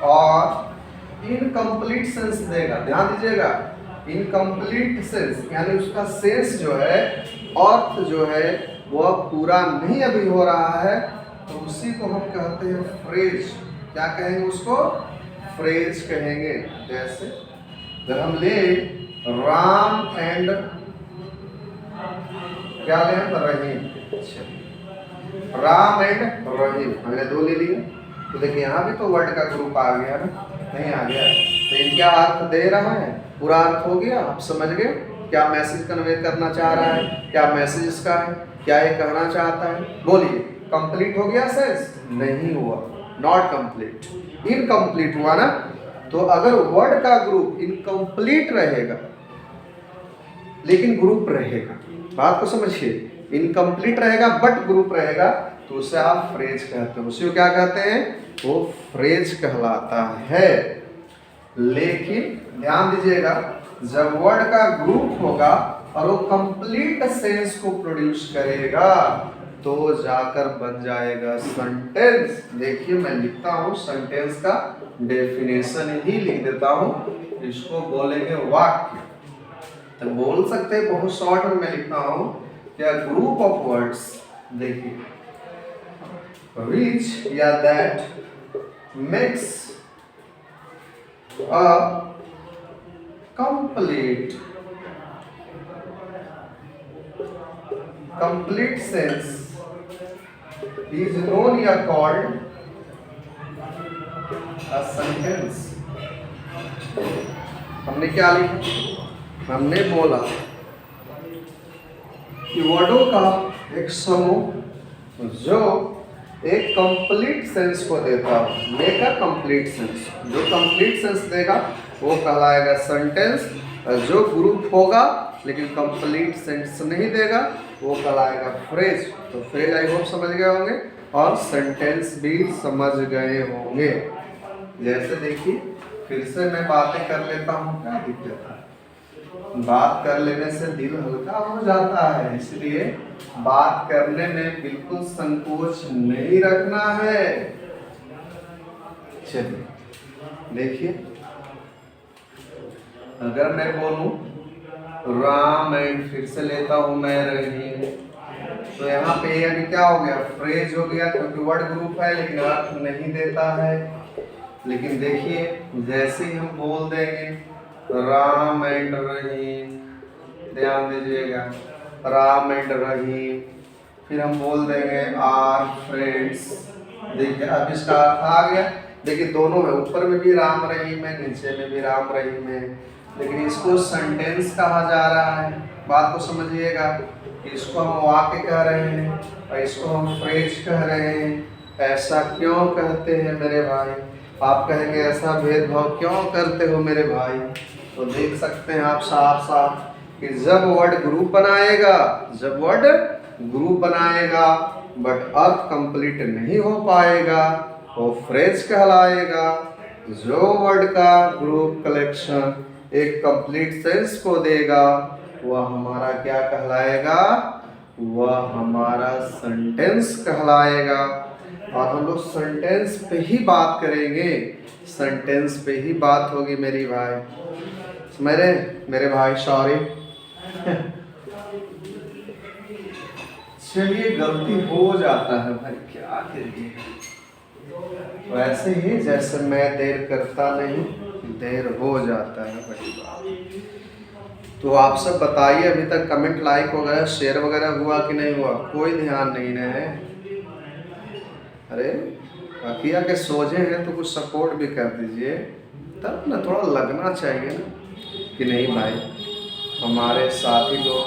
और इनकम्प्लीट सेंस देगा। ध्यान दीजिएगा, इनकम्प्लीट सेंस यानी उसका सेंस जो है, अर्थ जो है वह पूरा नहीं अभी हो रहा है, तो उसी को हम कहते हैं फ्रेज। क्या कहेंगे उसको? फ्रेज कहेंगे। जैसे जब हम ले राम एंड क्या ले रहीम, राम एंड रहीम, हमने 2 ले लिया। तो देखिए यहाँ भी तो वर्ड का ग्रुप आ गया ना, नहीं आ गया? तो ये क्या अर्थ दे रहा है, पूरा अर्थ हो गया, आप समझ गए क्या मैसेज कन्वे करना चाह रहा है, क्या मैसेज इसका है, क्या ये कहना चाहता है? बोलिए, कंप्लीट हो गया सेंस? नहीं हुआ, नॉट कंप्लीट, इनकम्प्लीट हुआ ना। तो अगर वर्ड का ग्रुप इनकम्प्लीट रहेगा लेकिन ग्रुप रहेगा, बात को समझिए, इनकम्प्लीट रहेगा बट ग्रुप रहेगा, तो उसे आप फ्रेज कहते हो। उसे क्या कहते हैं? वो फ्रेज कहलाता है। लेकिन ध्यान दीजिएगा, जब वर्ड का ग्रुप होगा और वो कंप्लीट सेंस को प्रोड्यूस करेगा तो जाकर बन जाएगा सेंटेंस। देखिए मैं लिखता हूं सेंटेंस का डेफिनेशन ही लिख देता हूं, इसको बोलेंगे वाक्य। तो बोल सकते हैं बहुत शॉर्ट में मैं लिखता हूं क्या, ग्रुप ऑफ वर्ड्स, देखिए, which या that makes a complete sense is known या called a sentence। हमने क्या लिखा? हमने बोला कि वर्डों का एक समूह जो एक कंप्लीट सेंस को देता हो, मेक अ कंप्लीट सेंस, जो कंप्लीट सेंस देगा वो कहलाएगा सेंटेंस। जो ग्रुप होगा लेकिन कंप्लीट सेंस नहीं देगा वो कहलाएगा फ्रेज। तो फ्रेज आई होप समझ गए होंगे और सेंटेंस भी समझ गए होंगे। जैसे देखिए फिर से मैं बातें कर लेता हूँ, क्या दिक्कत है? बात कर लेने से दिल हल्का हो जाता है, इसलिए बात करने में बिल्कुल संकोच नहीं रखना है। चलिए देखिए, अगर मैं बोलूं राम एंड फिर से लेता हूं मैं रहीम, तो यहाँ पे अभी क्या हो गया? फ्रेज हो गया, क्योंकि वर्ड ग्रुप है लेकिन अर्थ नहीं देता है। लेकिन देखिए जैसे ही हम बोल देंगे राम एंड रहीम, ध्यान दीजिएगा, राम एंड रहीम, फिर हम बोल देंगे आर फ्रेंड्स। देखिए अब इसका अर्थ आ गया। देखिए दोनों में, ऊपर में भी राम रहीम है, नीचे में भी राम रहीम है, लेकिन इसको सेंटेंस कहा जा रहा है। बात को समझिएगा, इसको हम वाक्य कह रहे हैं और इसको हम फ्रेज कह रहे हैं। ऐसा क्यों कहते हैं मेरे भाई? आप कहेंगे ऐसा भेदभाव क्यों करते हो मेरे भाई? तो देख सकते हैं आप साफ साफ कि जब वर्ड ग्रुप बनाएगा, जब वर्ड ग्रुप बनाएगा बट अर्थ कंप्लीट नहीं हो पाएगा वो फ्रेज कहलाएगा। जो वर्ड का ग्रुप कलेक्शन एक कंप्लीट सेंस को देगा वह हमारा क्या कहलाएगा? वह हमारा सेंटेंस कहलाएगा। और हम लोग सेंटेंस पे ही बात करेंगे, सेंटेंस पे ही बात होगी मेरी भाई, मेरे भाई सॉरी। चलिए गलती हो जाता है भाई, क्या करिए। वैसे ही जैसे मैं देर करता नहीं, देर हो जाता है बड़ी बात। तो आप सब बताइए अभी तक कमेंट, लाइक वगैरह, शेयर वगैरह हुआ कि नहीं हुआ? कोई ध्यान नहीं है। अरे अकिया के सोचे हैं तो कुछ सपोर्ट भी कर दीजिए, तब ना थोड़ा लगना चाहिए ना कि नहीं भाई हमारे साथी लोग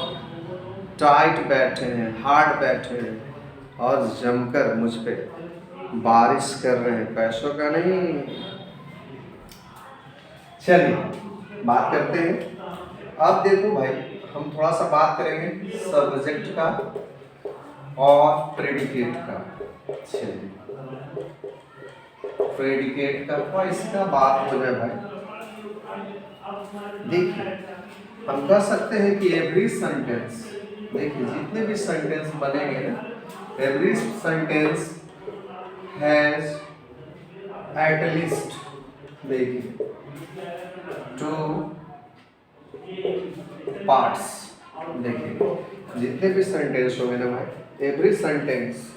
टाइट बैठे हैं, हार्ड बैठे हैं और जमकर मुझ पे बारिश कर रहे हैं, पैसों का नहीं। चलिए बात करते हैं। अब देखो भाई, हम थोड़ा सा बात करेंगे सब्जेक्ट का और प्रेडिकेट का। चलिए प्रेडिकेट का और इसका बात हो जाए भाई। देखिए हम कह सकते हैं कि एवरी सेंटेंस, देखिए जितने भी सेंटेंस बनेंगे ना, every sentence has at least, देखिए 2 पार्ट्स। देखिए जितने भी सेंटेंस होंगे ना भाई, एवरी सेंटेंस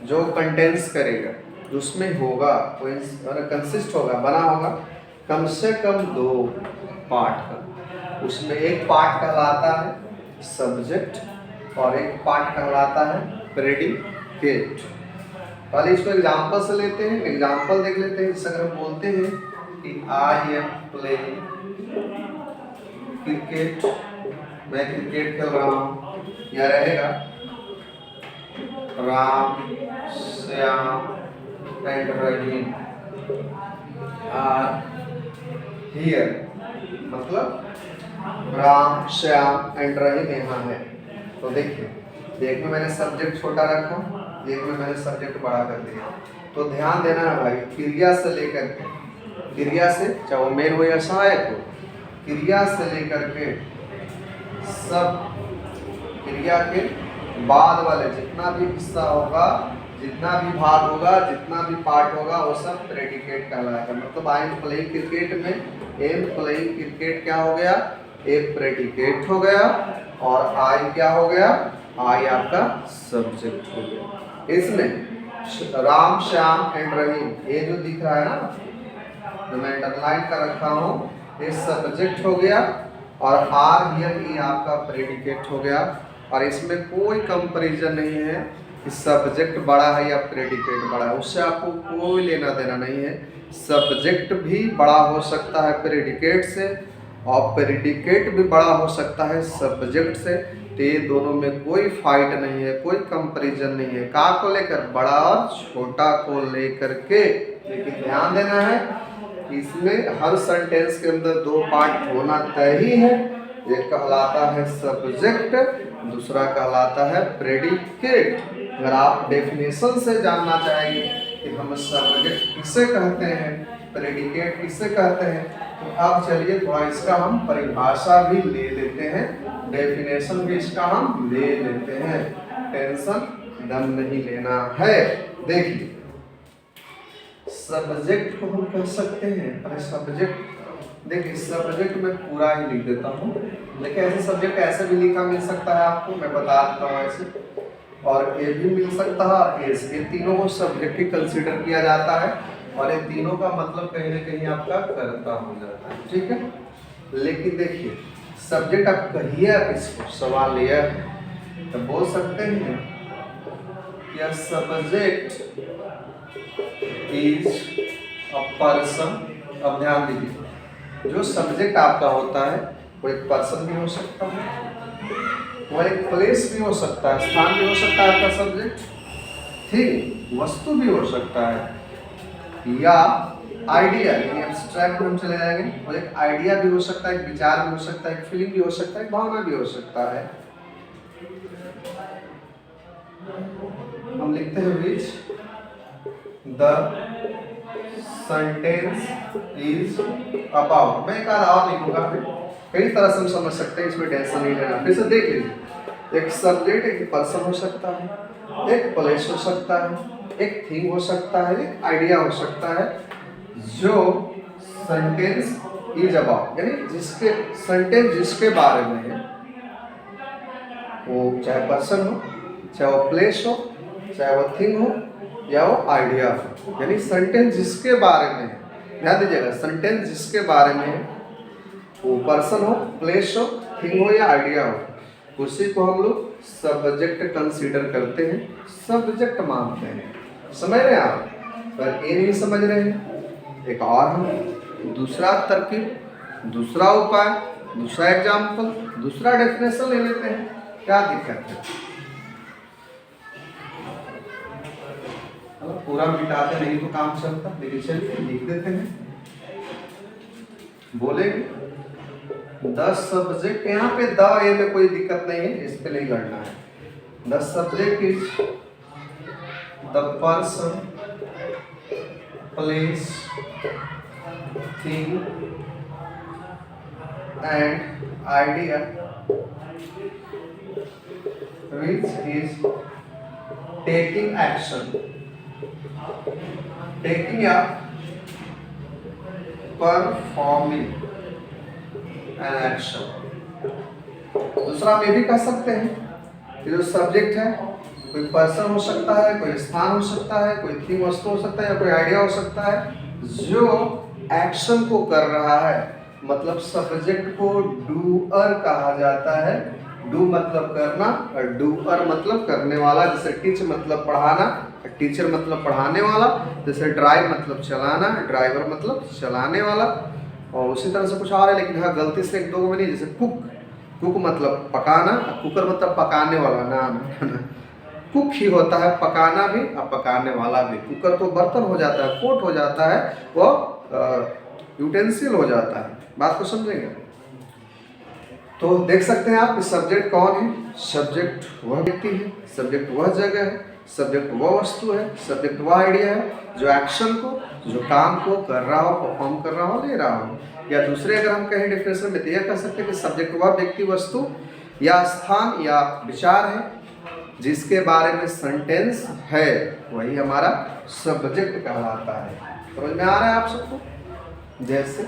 जो कंटेंस करेगा, उसमें होगा, कंसिस्ट होगा, बना होगा कम से कम 2 पार्ट का। उसमें एक पार्ट कहलाता है सब्जेक्ट और एक पार्ट कहलाता है प्रेडिकेट। पहले इसको एग्जाम्पल से लेते हैं, एग्जाम्पल देख लेते हैं। जैसे अगर हम बोलते हैं कि आई एम प्लेइंग क्रिकेट, मैं क्रिकेट खेल रहा हूँ, यह रहेगा Ram Shyam and Rahim are here, मतलब राम श्याम एंड रहीम यहाँ है। तो देखिए, एक में मैंने सब्जेक्ट छोटा रखा, एक में मैंने सब्जेक्ट बड़ा कर दिया। तो ध्यान देना है भाई, क्रिया से लेकर के, क्रिया से चाहे वो मेन हो या सहायक हो, क्रिया से लेकर के सब क्रिया के बाद वाले जितना भी हिस्सा होगा, जितना भी भाग होगा, जितना भी पार्ट होगा, वो सब प्रेडिकेट कहलाएगा। मतलब आई एम प्लेइंग क्रिकेट में एम प्लेइंग क्रिकेट क्या हो गया, एक प्रेडिकेट हो गया, और आई क्या हो गया, आई आपका सब्जेक्ट हो गया। इसमें राम श्याम एंड रहीम, ये जो दिख रहा है ना, जो मैं अंडरलाइन कर रखा हूँ, ये सब्जेक्ट हो गया, और आर हियर ये आपका प्रेडिकेट हो गया। और इसमें कोई कंपैरिजन नहीं है कि सब्जेक्ट बड़ा है या प्रेडिकेट बड़ा है, उससे आपको कोई लेना देना नहीं है। सब्जेक्ट भी बड़ा हो सकता है प्रेडिकेट से, और प्रेडिकेट भी बड़ा हो सकता है सब्जेक्ट से। तो ये दोनों में कोई फाइट नहीं है, कोई कंपैरिजन नहीं है। का को लेकर, बड़ा और छोटा को लेकर के। लेकिन ध्यान देना है कि इसमें हर सेंटेंस के अंदर दो पार्ट होना तय ही है। एक कहलाता है सब्जेक्ट, दूसरा कहलाता है प्रेडिकेट। अगर आप डेफिनेशन से जानना चाहेंगे कि हम सब्जेक्ट किसे कहते हैं, प्रेडिकेट किसे कहते हैं, तो अब चलिए थोड़ा इसका हम परिभाषा भी ले लेते हैं, डेफिनेशन भी इसका हम ले लेते हैं। टेंशन दम नहीं लेना है। देखिए, सब्जेक्ट को हम कह सकते हैं, अरे सब्जेक्ट, देखिए सब्जेक्ट में पूरा ही लिख देता हूँ। देखिए ऐसे सब्जेक्ट ऐसे भी लिखा मिल सकता है आपको, मैं बता देता हूँ ऐसे, और ए भी मिल सकता है और ए से, ये तीनों को सब्जेक्ट ही कंसीडर किया जाता है, और ये तीनों का मतलब कहीं ना कहीं आपका कर्ता हो जाता है, ठीक है। लेकिन देखिए सब्जेक्ट आप कहिए, आप इसको सवाल लिया है तो बोल सकते हैं कि सब्जेक्ट इज अ पर्सन। अब ध्यान दीजिए, जो सब्जेक्ट आपका होता है वो एक पर्सन भी हो सकता है, वो एक प्लेस भी हो सकता है, स्थान भी हो सकता है आपका सब्जेक्ट, ठीक, वस्तु भी हो सकता है, या आइडिया, यानी एब्स्ट्रैक्ट में हम चले जाएंगे, वो एक आइडिया भी हो सकता है, एक विचार भी हो सकता है, एक फीलिंग भी हो सकता है, एक भावना भी हो सकता है। हम लिखते हैं which the sentence is about. मैं एक और लिखूंगा, फिर कई तरह से हम समझ सकते हैं, इसमें टेंशन नहीं लेना। फिर से देख लीजिए, एक सब्जेक्ट एक पर्सन हो सकता है, एक प्लेस हो सकता है, एक थिंग हो सकता है, एक आइडिया हो सकता है, जो सेंटेंस इज अबाउट, यानी जिसके सेंटेंस जिसके बारे में है, वो चाहे पर्सन हो, चाहे वो प्लेस हो, चाहे वो थिंग हो, या वो आइडिया हो, यानी सेंटेंस जिसके बारे में है। ध्यान दीजिएगा, सेंटेंस जिसके बारे में है, वो पर्सन हो, प्लेस हो, थिंग हो या आइडिया हो, उसी को हम लोग सब्जेक्ट कंसीडर करते हैं, सब्जेक्ट मानते हैं। समझ रहे हैं आप? पर ये नहीं समझ रहे हैं, एक और हम दूसरा तरकीब, दूसरा उपाय, दूसरा एग्जाम्पल, दूसरा डेफिनेशन ले लेते हैं। क्या दिक्कत है? पूरा मिटाते नहीं तो काम चलता, लेकिन चलिए लिख देते हैं। बोलेंगे 10 सब्जेक्ट, यहाँ पे द ए में कोई दिक्कत नहीं है, इस पे नहीं लड़ना है। 10 subject is the person, place, thing and idea which is taking action, taking या performing an action। दूसरा हम ये भी कह सकते हैं कि जो सब्जेक्ट है, कोई पर्सन हो सकता है, कोई स्थान हो सकता है, कोई थिंग वस्तु हो सकता है, या कोई आइडिया हो सकता है, जो एक्शन को कर रहा है, मतलब सब्जेक्ट को डूअर कहा जाता है। डू मतलब करना और डूअर मतलब करने वाला। जैसे टीच मतलब पढ़ाना, टीचर मतलब पढ़ाने वाला। जैसे ड्राइव मतलब चलाना, ड्राइवर मतलब चलाने वाला। और उसी तरह से कुछ और है, लेकिन हाँ गलती से एक दो में नहीं। जैसे कुक, कुक मतलब पकाना, कुकर मतलब पकाने वाला ना। कुक ही होता है पकाना भी और पकाने वाला भी। कुकर तो बर्तन हो जाता है, पोट हो जाता है, वो यूटेंसिल हो जाता है। बात को समझेंगे? तो देख सकते हैं आप कि सब्जेक्ट कौन है। सब्जेक्ट वह व्यक्ति है, सब्जेक्ट वह जगह है, सब्जेक्ट वह वस्तु है, सब्जेक्ट वह आइडिया है जो एक्शन को, जो काम को कर रहा हो, परफॉर्म कर रहा हो, ले रहा हो। या दूसरे अगर हम कहें डिफिनेशन में तो यह कह सकते हैं कि सब्जेक्ट वह व्यक्ति, वस्तु या स्थान या विचार है जिसके बारे में सेंटेंस है, वही हमारा सब्जेक्ट कहलाता है। समझ में आ रहा है आप सबको? जैसे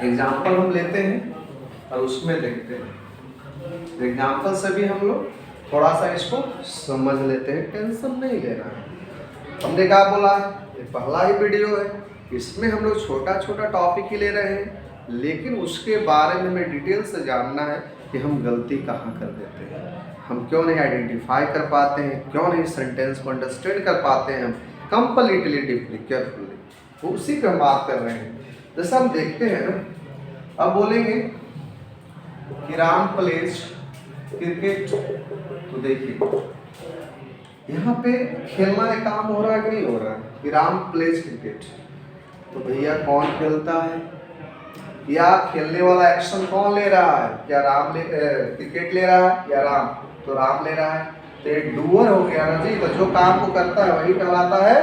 एग्जाम्पल हम लेते हैं और उसमें देखते हैं। एग्जाम्पल से भी हम लोग थोड़ा सा इसको समझ लेते हैं, टेंशन नहीं लेना है। हमने क्या बोला है, ये पहला ही वीडियो है, इसमें हम लोग छोटा छोटा टॉपिक ही ले रहे हैं, लेकिन उसके बारे में हमें डिटेल से जानना है कि हम गलती कहाँ कर देते हैं, हम क्यों नहीं आइडेंटिफाई कर पाते हैं, क्यों नहीं सेंटेंस को अंडरस्टैंड कर पाते हैं हम कंप्लीटली, डीपली, केयरफुली। तो उसी पर हम बात कर रहे हैं। जैसे हम देखते हैं ना, अब बोलेंगे कि राम प्लेज क्रिकेट, तो देखिए यहाँ पे खेलना एक काम हो रहा है कि नहीं हो रहा है कि राम प्लेज क्रिकेट। तो भैया कौन खेलता है, या खेलने वाला एक्शन कौन ले रहा है? क्या राम क्रिकेट ले रहा है या राम? तो राम ले रहा है, तो एक डूअर हो गया ना जी। तो जो काम को करता है वही कहलाता है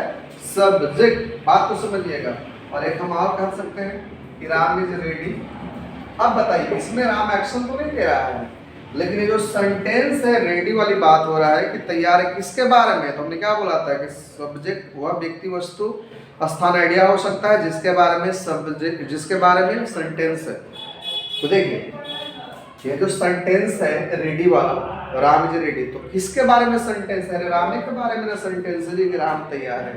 सब्जेक्ट। बात को समझिएगा। और एक हम और कह सकते हैं कि राम इज रेडी। अब बताइए, इसमें राम एक्शन तो नहीं ले रहा है, लेकिन ये जो सेंटेंस है, रेडी वाली बात हो रहा है कि तैयार है किसके बारे में। तो हमने क्या बोला था कि सब्जेक्ट वह व्यक्ति, वस्तु, स्थान, आइडिया हो सकता है जिसके बारे में सब्जेक्ट, जिसके बारे में सेंटेंस है। तो देखिए ये जो सेंटेंस है रेडी वाला, राम इज रेडी, तो किसके बारे में सेंटेंस है? राम के बारे में ना सेंटेंस है जी कि राम तैयार है।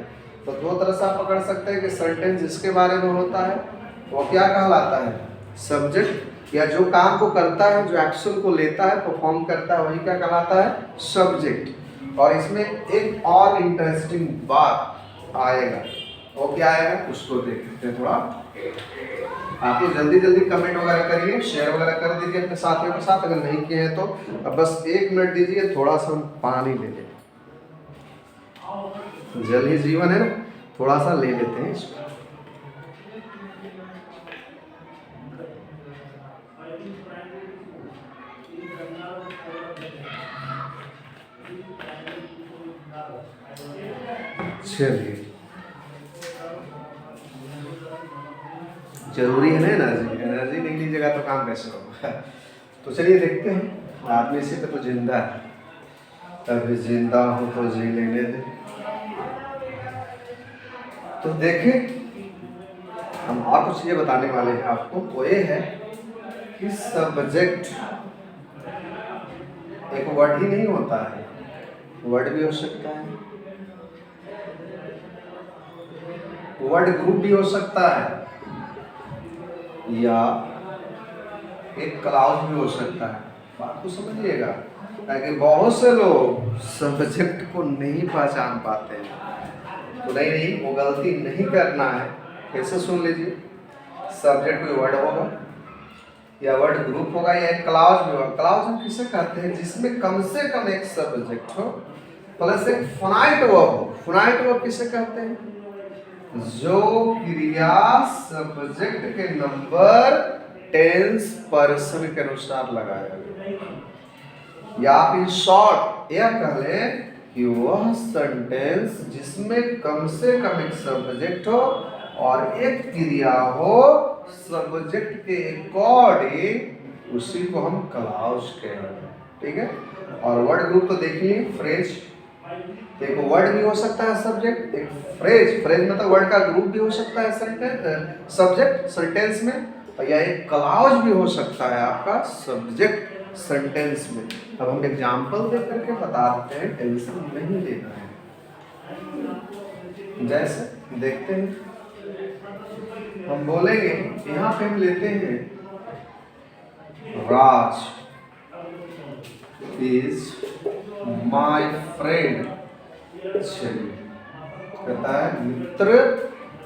तो दो तरह से आप पकड़ सकते हैं कि सेंटेंस जिसके बारे में होता है वो क्या कहलाता है? सब्जेक्ट। या जो काम को करता है, जो एक्शन को लेता है, परफॉर्म करता है, वही क्या कहलाता है? सब्जेक्ट। और इसमें एक और इंटरेस्टिंग बात आएगा, वो क्या आएगा उसको देखते हैं थोड़ा। आप लोग जल्दी जल्दी कमेंट वगैरह करिए, शेयर वगैरह कर दीजिए अपने साथियों के साथ, अगर नहीं किए हैं तो। अब बस 1 मिनट दीजिए, थोड़ा सा हम पानी ले लें। जल ही जीवन है ना, थोड़ा सा ले लेते हैं इसको। चलिए, जरूरी है ना एनर्जी, एनर्जी नहीं लीजिएगा तो काम कैसे होगा। तो चलिए देखते हैं, आदमी इसी पे तो जिंदा है, अभी जिंदा हो तो जी लेने दे। तो देखें, हम और कुछ ये बताने वाले हैं आपको, वो ये है कि सब्जेक्ट एक वर्ड ही नहीं होता है, वर्ड भी हो सकता है, वर्ड ग्रुप भी हो सकता है, या एक क्लाउज भी हो सकता है। बात को समझिएगा, ताकि बहुत से लोग सब्जेक्ट को नहीं पहचान पाते हैं। तो नहीं, वो गलती नहीं करना है। कैसे सुन लीजिए, सब्जेक्ट कोई वर्ड होगा या वर्ड ग्रुप होगा या एक क्लाउज भी होगा। क्लाउज हम किसे कहते हैं? जिसमें कम से कम एक सब्जेक्ट हो प्लस एक फाइनाइट वर्ब हो। फाइनाइट वर्ब किसे कहते हैं? जो क्रिया सब्जेक्ट के नंबर, टेंस, पर्सन के अनुसार लगाया गया। या आप इन शॉर्ट यह कह लें कि वह सेंटेंस जिसमें कम से कम एक सब्जेक्ट हो और एक क्रिया हो सब्जेक्ट के अकॉर्डिंग, उसी को हम क्लाउज कहेंगे। ठीक है। और वर्ड ग्रुप तो देखिए, फ्रेज, एक वर्ड भी हो सकता है सब्जेक्ट, एक फ्रेज, फ्रेज मतलब वर्ड का ग्रुप भी हो सकता है सेंटेंस, सब्जेक्ट सेंटेंस में, या एक क्लाउज भी हो सकता है आपका सब्जेक्ट सेंटेंस में। अब हम एग्जांपल दे करके बता देते हैं, टेंशन नहीं लेना है। जैसे देखते हैं, हम बोलेंगे, यहाँ पे हम लेते हैं राज इज माय फ्रेंड। चलिए, कहता है मित्र,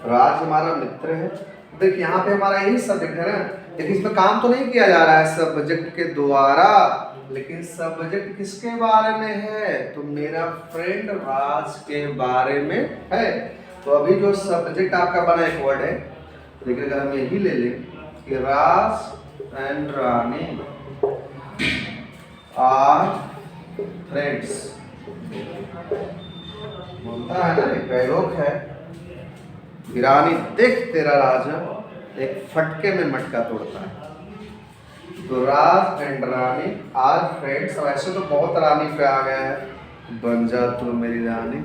राज हमारा मित्र है। देखिए यहाँ पे हमारा यही सब्जेक्ट है ना, लेकिन इसमें काम तो नहीं किया जा रहा है सब्जेक्ट के द्वारा, लेकिन सब्जेक्ट किसके बारे में है, तो मेरा फ्रेंड राज के बारे में है। तो अभी जो सब्जेक्ट आपका बना एक वर्ड है, लेकिन अगर हम यही ले लें कि राज एंड रानी आर फ्रेंड्स, बोलता है ना, एक डायलॉग है, रानी देख तेरा राजा एक फटके में मटका तोड़ता है। तो राज एंड रानी आर फ्रेंड्स। वैसे तो बहुत रानी पे आ गया है, बन जा तू मेरी रानी।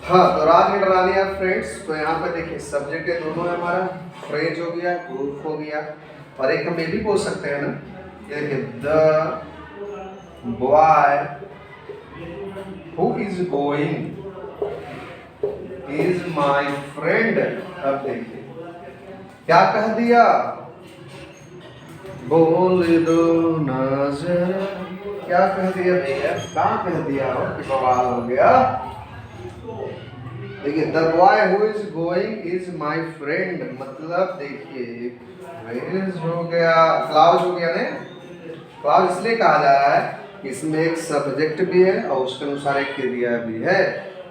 हाँ, तो राज एंड रानी आर फ्रेंड्स। तो यहाँ पे देखिए सब्जेक्ट के दोनों है, हमारा फ्रेज हो गया, ग्रुप हो गया, और एक हम ये भी बोल सकते हैं ना, देखिए the boy who is going is my friend. अब देखिए क्या कह दिया, बोल दो नजर, क्या कह दिया भैया, क्या कह दिया हो कि बवाल हो गया। देखिए the boy who is going is my friend, मतलब देखिए फ्रेंड्स हो गया, क्लाउज हो गया ने। क्लाउज इसलिए कहा जा रहा है कि इसमें एक सब्जेक्ट भी है और उसके अनुसार एक क्रिया भी है।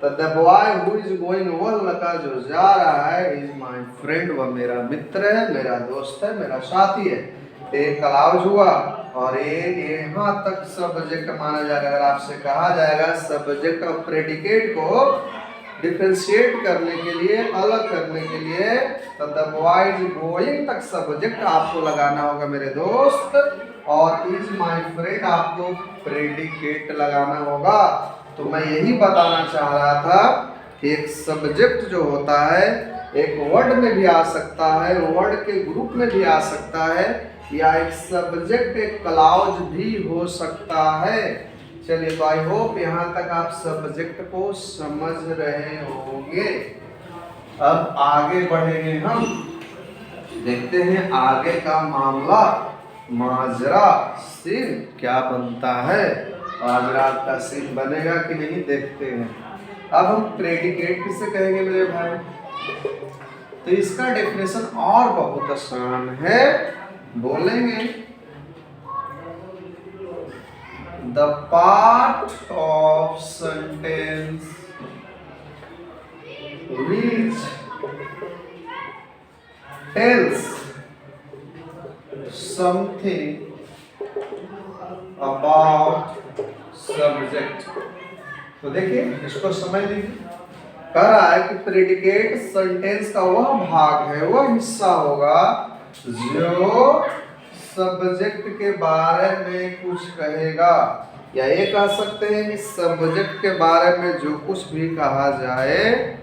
तो the boy who is going, वह लड़का जो जा रहा है, इज माई फ्रेंड, वह मेरा मित्र है, मेरा दोस्त है, मेरा साथी है। एक क्लाउज हुआ और एक यहाँ तक सब्जेक्ट माना जाएगा। अगर आपसे कहा जाएगा सब्जेक्ट और प्रेडिकेट को डिफरेंशिएट करने के लिए, अलग करने के लिए, तो द बॉय इज गोइंग तक सब्जेक्ट आपको लगाना होगा मेरे दोस्त, और इज माई फ्रेंड आपको प्रेडिकेट लगाना होगा। तो मैं यही बताना चाह रहा था कि एक सब्जेक्ट जो होता है एक वर्ड में भी आ सकता है, वर्ड के ग्रुप में भी आ सकता है, या एक सब्जेक्ट एक क्लाउज भी हो सकता है। चलिए, तो आई होप यहाँ तक आप सब्जेक्ट को समझ रहे होंगे। अब आगे बढ़ेंगे हम, देखते हैं आगे का मामला, माजरा सीन क्या बनता है, माजरा का सीन बनेगा कि नहीं देखते हैं। अब हम प्रेडिकेट किसे कहेंगे मेरे भाई, तो इसका डेफिनेशन और बहुत आसान है, बोलेंगे the part of sentence which tells something about subject। तो देखिए इसको समझ लीजिए, कह रहा है कि प्रेडिकेट सेंटेंस का वह भाग है, वह हिस्सा होगा जो सब्जेक्ट के बारे में कुछ कहेगा, या ये कह सकते हैं कि सब्जेक्ट के बारे में जो कुछ भी कहा जाए,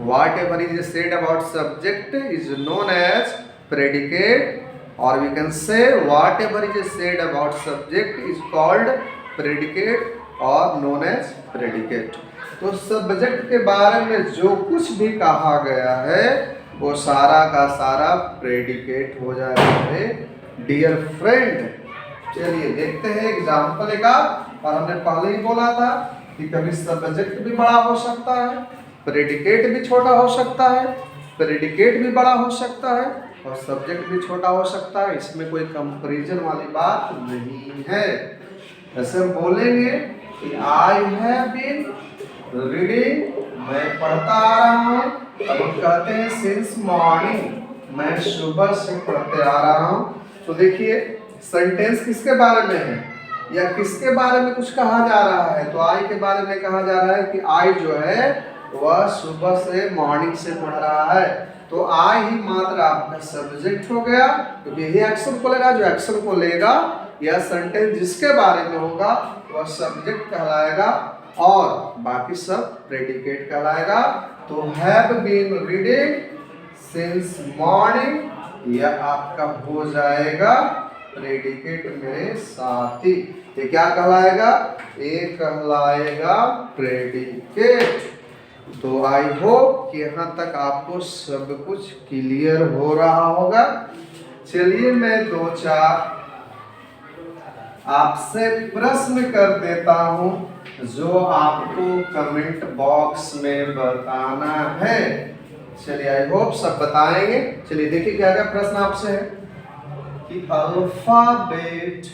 whatever is said about subject is known as predicate, or we can say whatever is said about subject is called predicate or known as predicate। तो सब्जेक्ट के बारे में जो कुछ भी कहा गया है वो सारा का सारा प्रेडिकेट हो जाएगा मेरे डियर फ्रेंड। चलिए देखते हैं एग्जाम्पल एक, और हमने पहले ही बोला था कि कभी सब्जेक्ट भी बड़ा हो सकता है, प्रेडिकेट भी छोटा हो सकता है, प्रेडिकेट भी बड़ा हो सकता है, और सब्जेक्ट भी छोटा हो सकता है। इसमें कोई कंपैरिजन वाली बात नहीं है। ऐसे हम बोलेंगे कि आई हैव बीन रीडिंग, मैं पढ़ता आ रहा हूँ। अब हम कहते हैं सिंस मॉर्निंग, मैं सुबह से पढ़ते आ रहा हूँ। तो देखिए सेंटेंस किसके बारे में है, या किसके बारे में कुछ कहा जा रहा है, तो आई के बारे में कहा जा रहा है कि आई जो है वह सुबह से मॉर्निंग से पढ़ रहा है। तो आई ही मात्र आपका सब्जेक्ट हो गया, क्योंकि यही एक्शन को लेगा, जो एक्शन को लेगा या सेंटेंस जिसके बारे में होगा वह सब्जेक्ट कहलाएगा, और बाकी सब प्रेडिकेट कहलाएगा। तो have been reading since morning, यह आपका हो जाएगा प्रेडिकेट मेरे साथी। ये क्या कहलाएगा, ये कहलाएगा प्रेडिकेट। तो आई होप कि यहाँ तक आपको सब कुछ क्लियर हो रहा होगा। चलिए मैं 2-4 आपसे प्रश्न कर देता हूँ जो आपको कमेंट बॉक्स में बताना है। चलिए आई होप सब बताएंगे। चलिए देखिए क्या क्या प्रश्न आपसे है कि अल्फाबेट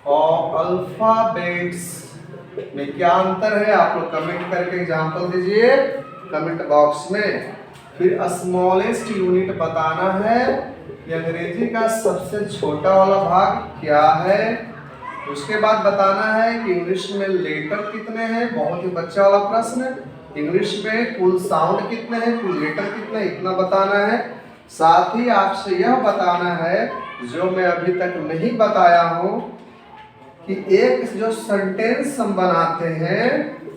और अल्फाबेट्स में क्या अंतर है। आप लोग कमेंट करके एग्जांपल दीजिए कमेंट बॉक्स में। फिर स्मॉलेस्ट यूनिट बताना है कि अंग्रेजी का सबसे छोटा वाला भाग क्या है। उसके बाद बताना है कि इंग्लिश में लेटर कितने हैं, बहुत ही बच्चा वाला प्रश्न। इंग्लिश में कुल साउंड कितने हैं, कुल लेटर कितने, इतना बताना है। साथ ही आपसे यह बताना है जो मैं अभी तक नहीं बताया हूँ कि एक जो सेंटेंस हम बनाते हैं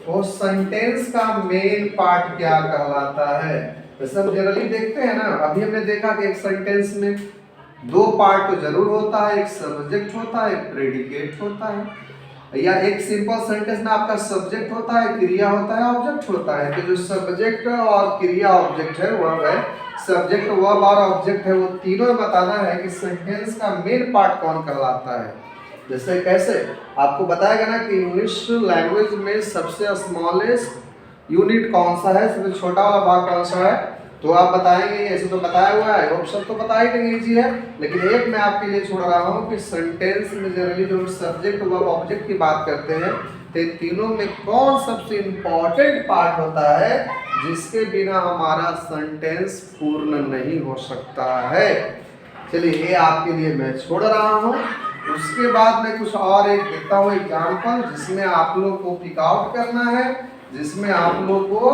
वो सेंटेंस का मेन पार्ट क्या कहलाता है। जैसे हम जनरली देखते हैं ना, अभी हमने देखा कि एक सेंटेंस में 2 पार्ट तो जरूर होता है, एक सब्जेक्ट होता है, एक प्रेडिकेट होता है। या एक सिंपल सेंटेंस में आपका सब्जेक्ट होता है, क्रिया होता है, ऑब्जेक्ट होता है। तो जो सब्जेक्ट और क्रिया ऑब्जेक्ट है वह है सब्जेक्ट वर्ब और ऑब्जेक्ट है, वो तीनों बताना है कि सेंटेंस का मेन पार्ट कौन कहलाता है। जैसे कैसे आपको बताएगा ना कि इंग्लिश लैंग्वेज में सबसे स्मॉलेस्ट यूनिट कौन सा है, सबसे छोटा वाला भाग कौन सा है, तो आप बताएंगे। ऐसे तो बताया हुआ है, ऑप्शन तो बता ही देंगे इजी है, लेकिन एक मैं आपके लिए छोड़ रहा हूँ कि सेंटेंस में जनरली जो सब्जेक्ट वर्ब ऑब्जेक्ट की बात करते हैं तो तीनों में कौन सबसे इम्पोर्टेंट पार्ट होता है जिसके बिना हमारा सेंटेंस पूर्ण नहीं हो सकता है। चलिए ये आपके लिए मैं छोड़ रहा हूँ। उसके बाद मैं कुछ और एक देता हूँ एग्जाम्पल जिसमें आप लोग को पिक आउट करना है, जिसमें आप लोग को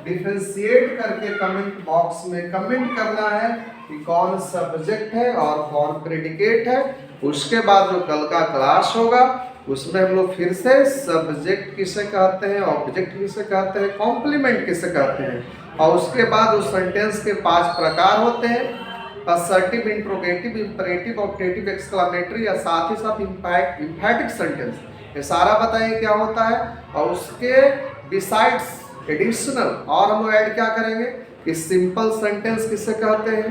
डिफरेंशिएट करके कमेंट बॉक्स में कमेंट करना है कि कौन सब्जेक्ट है और कौन प्रेडिकेट है। उसके बाद जो कल का क्लास होगा उसमें हम लोग फिर से सब्जेक्ट किसे कहते हैं, ऑब्जेक्ट किसे कहते हैं, कॉम्प्लीमेंट किसे कहते हैं, और उसके बाद उस सेंटेंस के 5 प्रकार होते हैं, assertive, interrogative, imperative, objective, exclamatory, या साथ ही साथ इम्फैटिक सेंटेंस। ये सारा बताइए क्या होता है। और उसके बिसाइड्स एडिशनल और हम लोग ऐड क्या करेंगे कि सिंपल सेंटेंस किसे कहते हैं,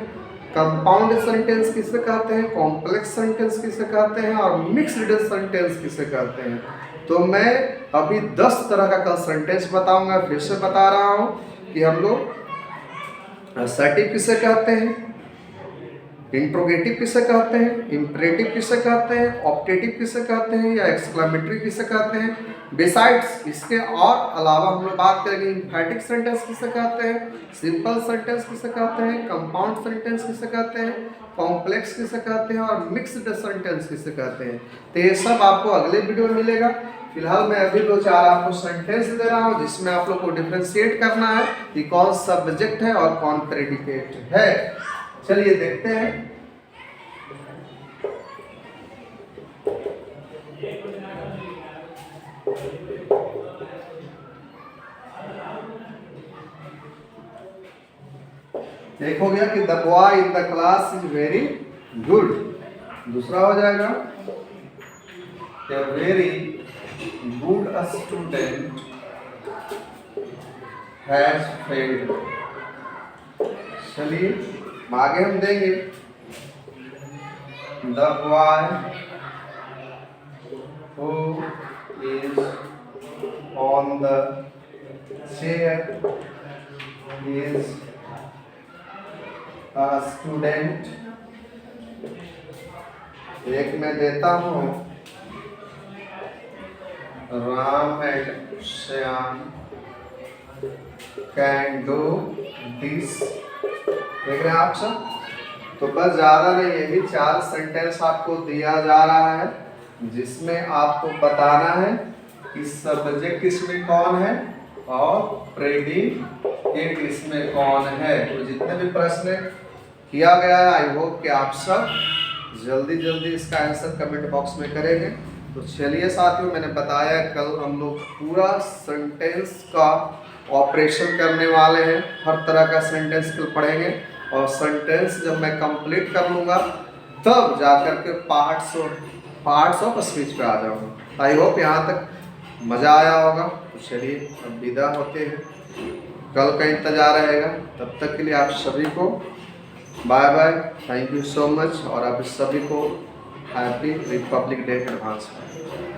कंपाउंड सेंटेंस किसे कहते हैं, कॉम्प्लेक्स सेंटेंस किसे कहते हैं, और मिक्स्ड सेंटेंस किसे कहते हैं। तो मैं अभी 10 तरह का कल सेंटेंस बताऊंगा। फिर से बता रहा हूँ कि हम लोग असर्टिव किसे कहते हैं, इंट्रोगेटिव किसे कहते हैं, इंपरेटिव किसे कहते हैं, ऑप्टेटिव किसे कहते हैं, या एक्सक्लेमेटरी किसे कहते हैं। बिसाइड्स इसके और अलावा हम लोग बात करेंगे इम्फैटिक सेंटेंस किसे कहते हैं, सिंपल सेंटेंस किसे कहते हैं, कंपाउंड सेंटेंस किसे कहते हैं, कॉम्प्लेक्स किसे कहते हैं, और मिक्स्ड सेंटेंस किसे कहते हैं। तो ये सब आपको अगले वीडियो में मिलेगा। फिलहाल मैं अभी 2-4 आपको सेंटेंस दे रहा हूँ जिसमें आप लोग को डिफ्रेंशिएट करना है कि कौन सब्जेक्ट है और कौन प्रेडिकेट है। चलिए देखते हैं। एक हो गया कि the boy in the class is very good. दूसरा हो जाएगा a very good student has failed. चलिए आगे हम देंगे the boy who is on the chair is student. एक मैं देता हूँ Ram and Shyam can do this. देख रहे हैं आप सब। तो बस ज़्यादा नहीं, यही 4 सेंटेंस आपको दिया जा रहा है जिसमें आपको बताना है कि सब्जेक्ट इसमें कौन है और प्रेडिकेट इसमें कौन है। तो जितने भी प्रश्न किया गया है आई होप कि आप सब जल्दी जल्दी इसका आंसर कमेंट बॉक्स में करेंगे। तो चलिए साथियों, मैंने बताया कल हम लोग पूरा सेंटेंस का ऑपरेशन करने वाले हैं। हर तरह का सेंटेंस कल पढ़ेंगे और सेंटेंस जब मैं कंप्लीट कर लूँगा तब जाकर के पार्ट्स ऑफ स्पीच पे आ जाऊँगा। आई होप यहाँ तक मज़ा आया होगा। तो चलिए अब विदा होते हैं। कल का इंतज़ार रहेगा। तब तक के लिए आप सभी को bye bye, thank you so much, और आप सभी को हैप्पी रिपब्लिक डे एडवांस में।